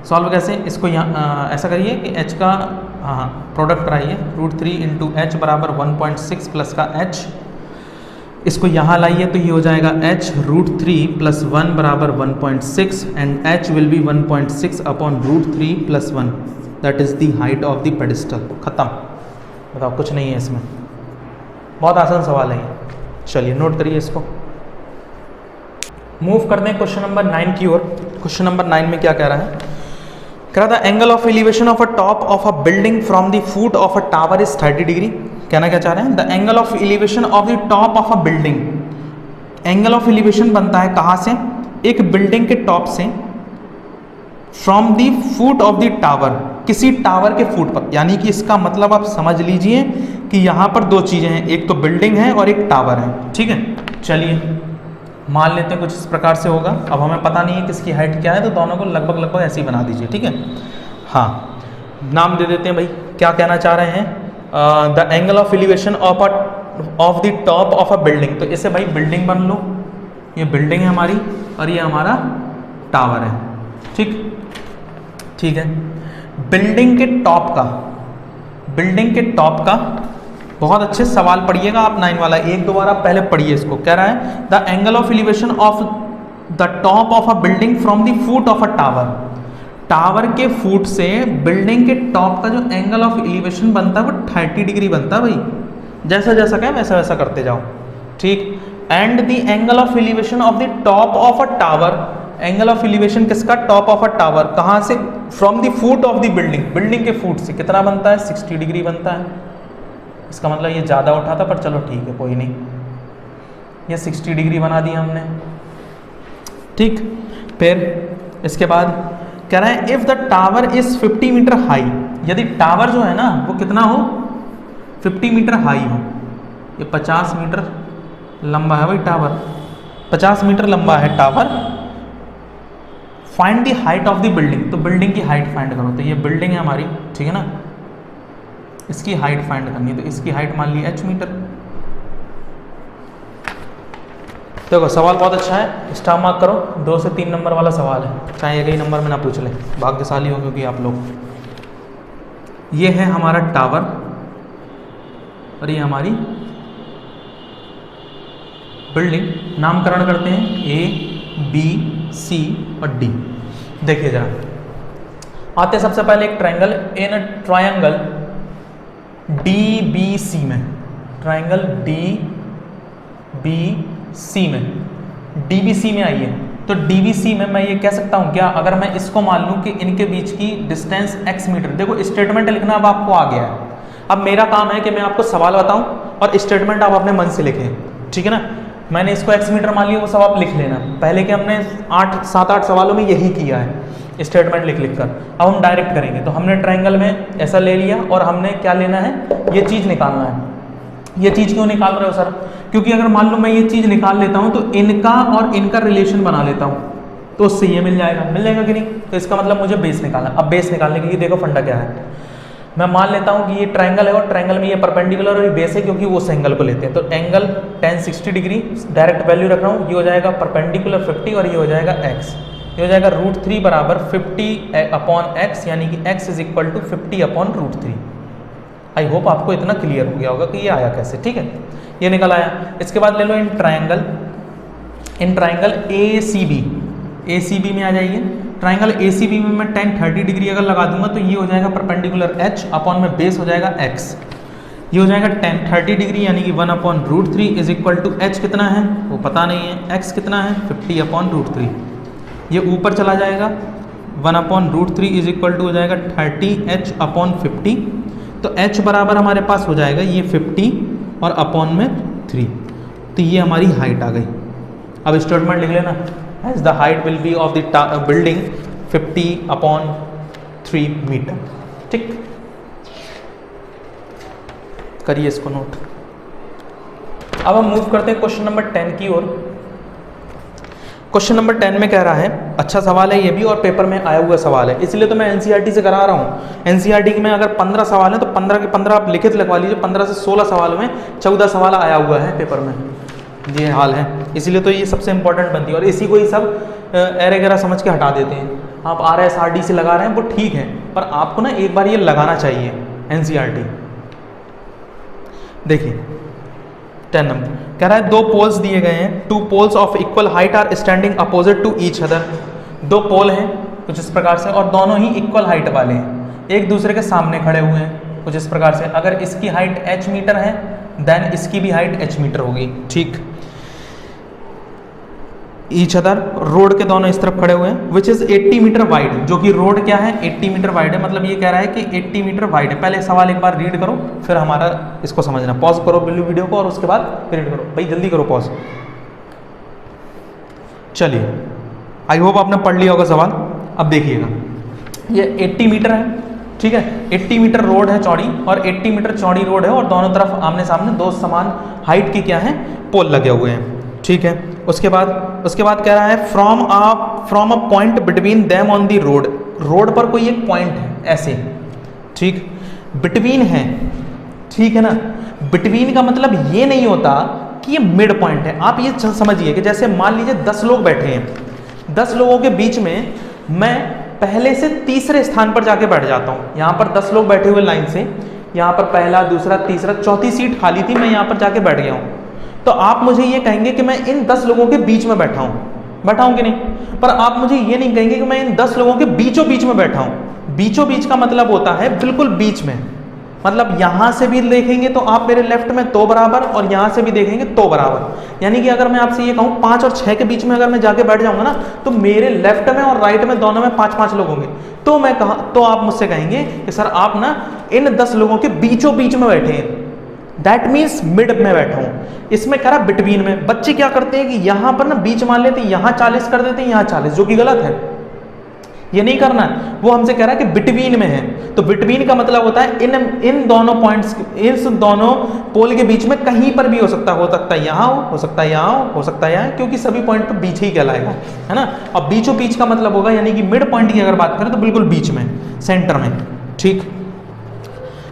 सॉल्व कैसे, इसको यहाँ ऐसा करिए कि h का प्रोडक्ट कराइए, √3 इंटू h बराबर 1.6 प्लस का h, इसको यहाँ लाइए तो ये हो जाएगा h √3 प्लस 1 बराबर 1.6 and h will be 1.6 upon √3 plus 1, that is the height of the pedestal. खत्म, बताओ, कुछ नहीं है इसमें, बहुत आसान सवाल है ये। चलिए नोट करिए इसको। मूव करते हैं क्वेश्चन नंबर 9 की ओर। क्वेश्चन नंबर 9 में क्या कह रहा है, कह रहा था angle of elevation of a top of a building from the foot of a tower is 30 degree. कहना क्या चाह रहे हैं, the angle of elevation of the top of a building. Angle of elevation बनता है कहाँ से, एक बिल्डिंग के टॉप से, from the foot of the tower, किसी टावर के फुट पर। यानी कि इसका मतलब आप समझ लीजिए कि यहाँ पर दो चीज़ें हैं, एक तो बिल्डिंग है और एक टावर है, ठीक है। चलिए मान लेते हैं कुछ इस प्रकार से होगा। अब हमें पता नहीं है किसकी हाइट क्या है, तो दोनों को लगभग ऐसे ही बना दीजिए, ठीक है। हाँ, नाम दे देते हैं भाई, क्या कहना चाह रहे हैं, the angle of elevation of the top of a building. तो इसे भाई बिल्डिंग बन लो, ये बिल्डिंग है हमारी और ये हमारा टावर है, ठीक है। बिल्डिंग के टॉप का बहुत अच्छे सवाल पढ़िएगा आप, 9 वाला, एक दो बार आप पहले पढ़िए इसको। कह रहा है the angle of elevation of the top of a building from the foot of a tower. Tower के फुट से बिल्डिंग के टॉप का जो एंगल ऑफ एलिवेशन बनता है वो 30 डिग्री बनता है भाई, जैसा जैसा क्या वैसा वैसा करते जाओ, ठीक। And the angle of elevation of the top of a tower, angle of elevation किसका, टॉप ऑफ अ टावर, कहाँ से, from the foot of the building, building के फुट से कितना बनता है 60 डिग्री बनता है। इसका मतलब ये ज़्यादा उठा था, पर चलो ठीक है कोई नहीं, ये 60 डिग्री बना दिया हमने, ठीक। फिर इसके बाद कह रहे हैं if the tower is 50 metre high, यदि टावर जो है ना वो कितना हो 50 मीटर हाई हो, ये 50 मीटर लंबा है भाई टावर, 50 मीटर लंबा है tower. Find the height of the building, तो बिल्डिंग की हाइट फाइंड करो। तो ये बिल्डिंग है हमारी, ठीक है ना, इसकी हाइट फाइंड करनी है, तो इसकी हाइट मान ली h मीटर। देखो सवाल बहुत अच्छा है, स्टार मार्क करो, 2 से 3 नंबर वाला सवाल है, चाहे एक ही नंबर में ना पूछ ले, भाग्यशाली हो क्योंकि आप लोग। ये है हमारा टावर और ये हमारी बिल्डिंग, नामकरण करते हैं A B C और D। देखिए जरा, आते सबसे पहले एक ट्रायंगल, इन ट्रायंगल DBC में, ट्रायंगल DBC में, DBC में आइए, तो DVC में मैं ये कह सकता हूँ क्या, अगर मैं इसको मान लूँ कि इनके बीच की डिस्टेंस x मीटर, देखो स्टेटमेंट लिखना अब आपको आ गया है। अब मेरा काम है कि मैं आपको सवाल बताऊँ और स्टेटमेंट आप अपने मन से लिखें, ठीक है ना। मैंने इसको x मीटर मान लिया, वो सब आप लिख लेना। पहले के हमने 7-8 सवालों में यही किया है, स्टेटमेंट लिख लिख कर। अब हम डायरेक्ट करेंगे। तो हमने ट्रायंगल में ऐसा ले लिया और हमने क्या लेना है, ये चीज़ निकालना है। ये चीज़ क्यों निकाल रहे हो सर? क्योंकि अगर मान लो मैं ये चीज़ निकाल लेता हूँ तो इनका और इनका रिलेशन बना लेता हूँ, तो उससे ये मिल जाएगा कि नहीं। तो इसका मतलब मुझे बेस निकालना। अब बेस निकालने के लिए देखो फंडा क्या है, मैं मान लेता हूँ कि ये ट्रायंगल है और ट्रायंगल में ये परपेंडिकुलर और ये बेस है, क्योंकि वो उस एंगल को लेते हैं। तो angle tan 60 degree, direct value रख रहा हूँ, ये हो जाएगा परपेंडिकुलर 50 और ये हो जाएगा x, ये हो जाएगा √3 बराबर 50/x, यानी कि x is equal to 50/√3। I hope आपको इतना क्लियर हो गया होगा कि ये आया कैसे, ठीक है। ये निकल आया। इसके बाद ले लो इन ट्रायंगल ACB में आ जाइए। ट्रायंगल ACB में मैं tan 30 डिग्री अगर लगा दूंगा तो ये हो जाएगा परपेंडिकुलर h अपॉन में बेस हो जाएगा x, ये हो जाएगा tan 30 डिग्री यानी कि 1/√3 इज इक्वल टू h कितना है वो पता नहीं है, x कितना है 50/√3, ये ऊपर चला जाएगा 1/√3 इज इक्वल टू हो जाएगा 30h/50। तो h बराबर हमारे पास हो जाएगा ये 50 और अपॉन में 3, तो ये हमारी हाइट आ गई। अब स्टेटमेंट लिख लेना, as the height will be of the building 50/3 metre, ठीक। करिए इसको नोट। अब हम मूव करते हैं क्वेश्चन नंबर 10 की ओर। क्वेश्चन नंबर 10 में कह रहा है, अच्छा सवाल है ये भी और पेपर में आया हुआ सवाल है, इसलिए तो मैं एनसीईआरटी से करा रहा हूँ। एनसीईआरटी में अगर 15 सवाल हैं तो 15 के 15 आप लिखित लगवा लीजिए, 15 से 16 सवालों में 14 सवाल आया हुआ है पेपर में, ये हाल है। इसीलिए तो ये सबसे इंपॉर्टेंट बनती है और इसी को ही सब एरे वगैरह समझ के हटा देते हैं। आप RSRD से लगा रहे हैं वो ठीक है, पर आपको ना एक बार ये लगाना चाहिए एनसीईआरटी। देखिए 10 नंबर कह रहा है, दो पोल्स दिए गए हैं, 2 poles of equal height are standing opposite to each other. 2 pole हैं कुछ इस प्रकार से और दोनों ही इक्वल हाइट वाले हैं, एक दूसरे के सामने खड़े हुए हैं कुछ इस प्रकार से। अगर इसकी हाइट h मीटर है देन इसकी भी हाइट h मीटर होगी, ठीक। ईच अदर, रोड के दोनों इस तरफ खड़े हुए हैं, विच इज 80 मीटर वाइड, जो कि रोड क्या है 80 मीटर वाइड है। मतलब ये कह रहा है कि 80 मीटर वाइड है। पहले सवाल एक बार रीड करो फिर हमारा इसको समझना। पॉज करो वीडियो को और उसके बाद रीड करो, भाई जल्दी करो पॉज। चलिए, आई होप आपने पढ़ लिया होगा सवाल। अब देखिएगा, ये 80 मीटर है, ठीक है। 80 मीटर रोड है चौड़ी और 80 मीटर चौड़ी रोड है और दोनों तरफ आमने सामने 2 समान हाइट के क्या है पोल लगे हुए हैं, ठीक है। उसके बाद कह रहा है from a point between them on the road, road पर कोई एक पॉइंट है ऐसे, ठीक। बिटवीन है, ठीक है ना। बिटवीन का मतलब ये नहीं होता कि ये मिड पॉइंट है। आप ये समझिए कि जैसे मान लीजिए 10 लोग बैठे हैं, 10 लोगों के बीच में मैं पहले से तीसरे स्थान पर जाके बैठ जाता हूँ। यहाँ पर 10 लोग बैठे हुए लाइन से, यहाँ पर पहला, दूसरा, तीसरा, चौथी सीट खाली थी, मैं यहाँ पर जाके बैठ गया हूँ। तो आप मुझे ये कहेंगे कि मैं इन 10 लोगों के बीच में बैठा हूँ कि नहीं, पर आप मुझे ये नहीं कहेंगे कि मैं इन 10 लोगों के बीचों बीच में बैठा हूँ। बीचों बीच का मतलब होता है बिल्कुल बीच में, मतलब यहाँ से भी देखेंगे तो आप मेरे लेफ्ट में तो बराबर और यहाँ से भी देखेंगे तो बराबर। यानी कि अगर मैं आपसे ये कहूँ 5 और 6 के बीच में अगर मैं जाके बैठ जाऊंगा ना, तो मेरे लेफ्ट में और राइट में दोनों में 5-5 लोग होंगे। तो आप मुझसे कहेंगे कि सर आप ना इन 10 लोगों के बीचों बीच में बैठे हैं, दैट मीन्स मिड में बैठा हूं। इसमें कह रहा बिटवीन में। बच्चे क्या करते हैं कि यहां पर ना बीच मान लेते हैं, यहां 40 कर देते हैं, यहां 40, जो कि गलत है, ये नहीं करना है। वो हमसे कह रहा है कि बिटवीन में है, तो बिटवीन का मतलब होता है इन दोनों पॉइंट्स, इस दोनों पोल के बीच में कहीं पर भी हो सकता है यहाँ हो सकता है यहाँ हो सकता है यहाँ, क्योंकि सभी पॉइंट पर बीच ही कहलाएगा, है ना। अब बीचों बीच का मतलब होगा यानी कि मिड पॉइंट की अगर बात करें तो बिल्कुल बीच में, सेंटर में, ठीक।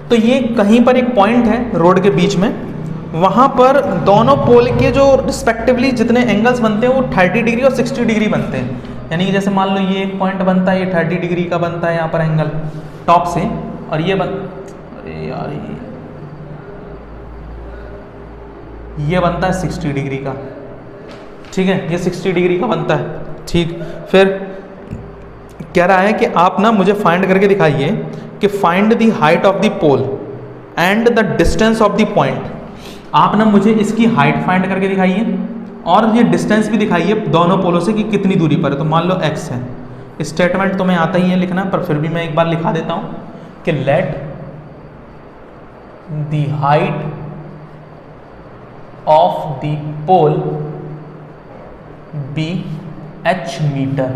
तो ये कहीं पर एक पॉइंट है रोड के बीच में, वहाँ पर दोनों पोल के जो रिस्पेक्टिवली जितने एंगल्स बनते हैं वो 30 डिग्री और 60 डिग्री बनते हैं। यानी कि जैसे मान लो ये एक पॉइंट बनता है, ये 30 डिग्री का बनता है यहाँ पर एंगल टॉप से, और ये अरे यार ये बनता है 60 डिग्री का, ठीक है, ये 60 डिग्री का बनता है, ठीक। फिर कह रहा है कि आप ना मुझे फाइंड करके दिखाइए कि find the height of the pole and the distance of the point. आप ना मुझे इसकी हाइट फाइंड करके दिखाइए और ये डिस्टेंस भी दिखाइए दोनों पोलों से कि कितनी दूरी पर है। तो मान लो x है, स्टेटमेंट तो मैं आता ही है लिखना, पर फिर भी मैं एक बार लिखा देता हूँ कि let the height of the pole be h metre,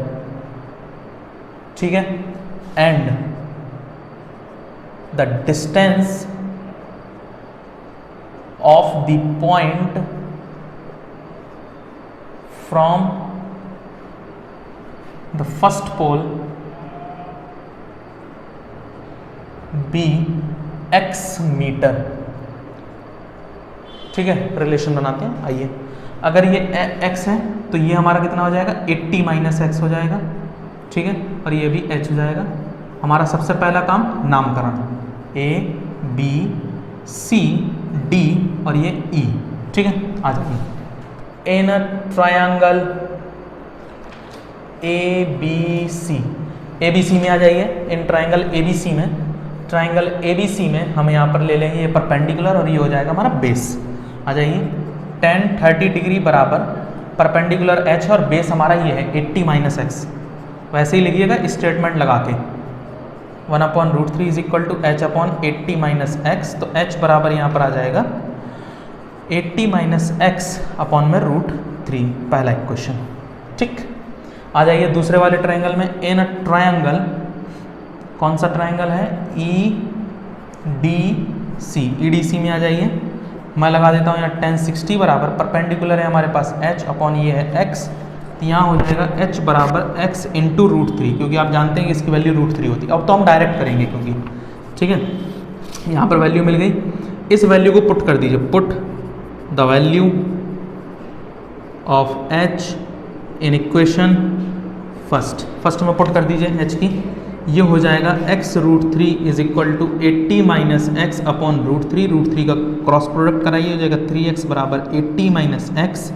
ठीक है, and the distance of the point from the first pole be x metre, ठीक है। रिलेशन बनाते हैं, आइए। अगर ये x है तो ये हमारा कितना हो जाएगा 80 माइनस एक्स हो जाएगा, ठीक है, और ये भी h हो जाएगा। हमारा सबसे पहला काम नामकरण, a b c d और ये e, ठीक है। आ जाइए। इन ट्रायंगल ABC में आ जाइए। इन ट्रायंगल ABC में, ट्रायंगल ABC में हम यहाँ पर ले लेंगे ये परपेंडिकुलर और ये हो जाएगा हमारा बेस। आ जाइए। tan 30 डिग्री बराबर परपेंडिकुलर h और बेस हमारा ये है 80 माइनस एक्स। वैसे ही लिखिएगा स्टेटमेंट लगा के 1/√3 is equal to h upon 80 minus x. तो h बराबर यहाँ पर आ जाएगा 80 माइनस एक्स अपॉन में √3, पहला इक्वेशन, ठीक। आ जाइए दूसरे वाले ट्रायंगल में। इन ट्रायंगल, कौन सा ट्रायंगल है, EDC में आ जाइए। मैं लगा देता हूँ यहाँ tan 60 बराबर परपेंडिकुलर है हमारे पास h अपॉन ये है x, तो यहाँ हो जाएगा h बराबर x इंटू √3, क्योंकि आप जानते हैं कि इसकी वैल्यू √3 होती है। अब तो हम डायरेक्ट करेंगे क्योंकि, ठीक है, यहाँ पर वैल्यू मिल गई। इस वैल्यू को पुट कर दीजिए, put the value of h in equation first में पुट कर दीजिए h की। ये हो जाएगा x√3 is equal to 80 minus x upon √3 का क्रॉस प्रोडक्ट कराइए, हो जाएगा 3x बराबर 80 माइनस एक्स।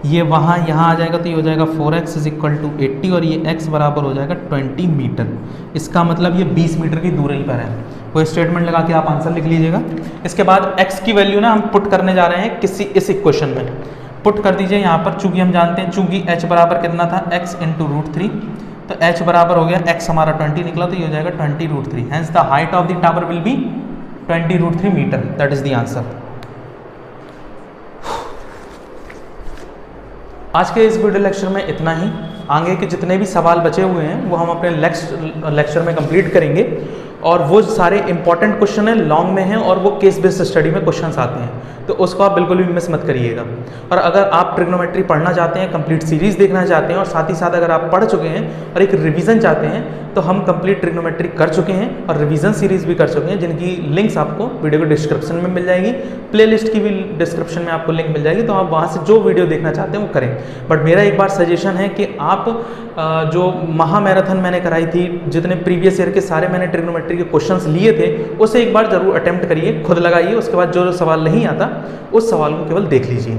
ये वहाँ यहाँ आ जाएगा तो ये हो जाएगा 4x इज इक्वल टू 80 और ये x बराबर हो जाएगा 20 मीटर। इसका मतलब ये 20 मीटर की दूरी पर है। वो स्टेटमेंट लगा के आप आंसर लिख लीजिएगा। इसके बाद x की वैल्यू ना हम पुट करने जा रहे हैं किसी इस इक्वेशन में, पुट कर दीजिए यहाँ पर। चूंकि हम जानते हैं, चूंकि h बराबर कितना था x इंटू √3, तो h बराबर हो गया x हमारा 20 निकला, तो ये हो जाएगा 20√3। Hence the height of the tower will be 20√3 metre, that is the answer. आज के इस वीडियो लेक्चर में इतना ही। आगे के जितने भी सवाल बचे हुए हैं वो हम अपने लेक्चर में कंप्लीट करेंगे, और वो सारे इंपॉर्टेंट क्वेश्चन है, लॉन्ग में हैं, और वो केस बेस्ड स्टडी में क्वेश्चंस आते हैं, तो उसको आप बिल्कुल भी मिस मत करिएगा। और अगर आप ट्रिग्नोमेट्री पढ़ना चाहते हैं, कंप्लीट सीरीज देखना चाहते हैं, और साथ ही साथ अगर आप पढ़ चुके हैं और एक रिवीजन चाहते हैं, तो हम कंप्लीट ट्रिग्नोमेट्री कर चुके हैं और रिवीजन सीरीज भी कर चुके हैं, जिनकी लिंक्स आपको वीडियो के डिस्क्रिप्शन में मिल जाएगी। प्लेलिस्ट की भी डिस्क्रिप्शन में आपको लिंक मिल जाएगी, तो आप वहाँ से जो वीडियो देखना चाहते हैं वो करें। बट मेरा एक बार सजेशन है कि आप जो महा मैराथन मैंने कराई थी, जितने प्रीवियस ईयर के सारे मैंने ट्रिग्नोमेट्री के क्वेश्चंस लिए थे, उसे एक बार जरूर अटेम्प्ट करिए, खुद लगाइए। उसके बाद जो सवाल नहीं आता उस सवाल को केवल देख लीजिए।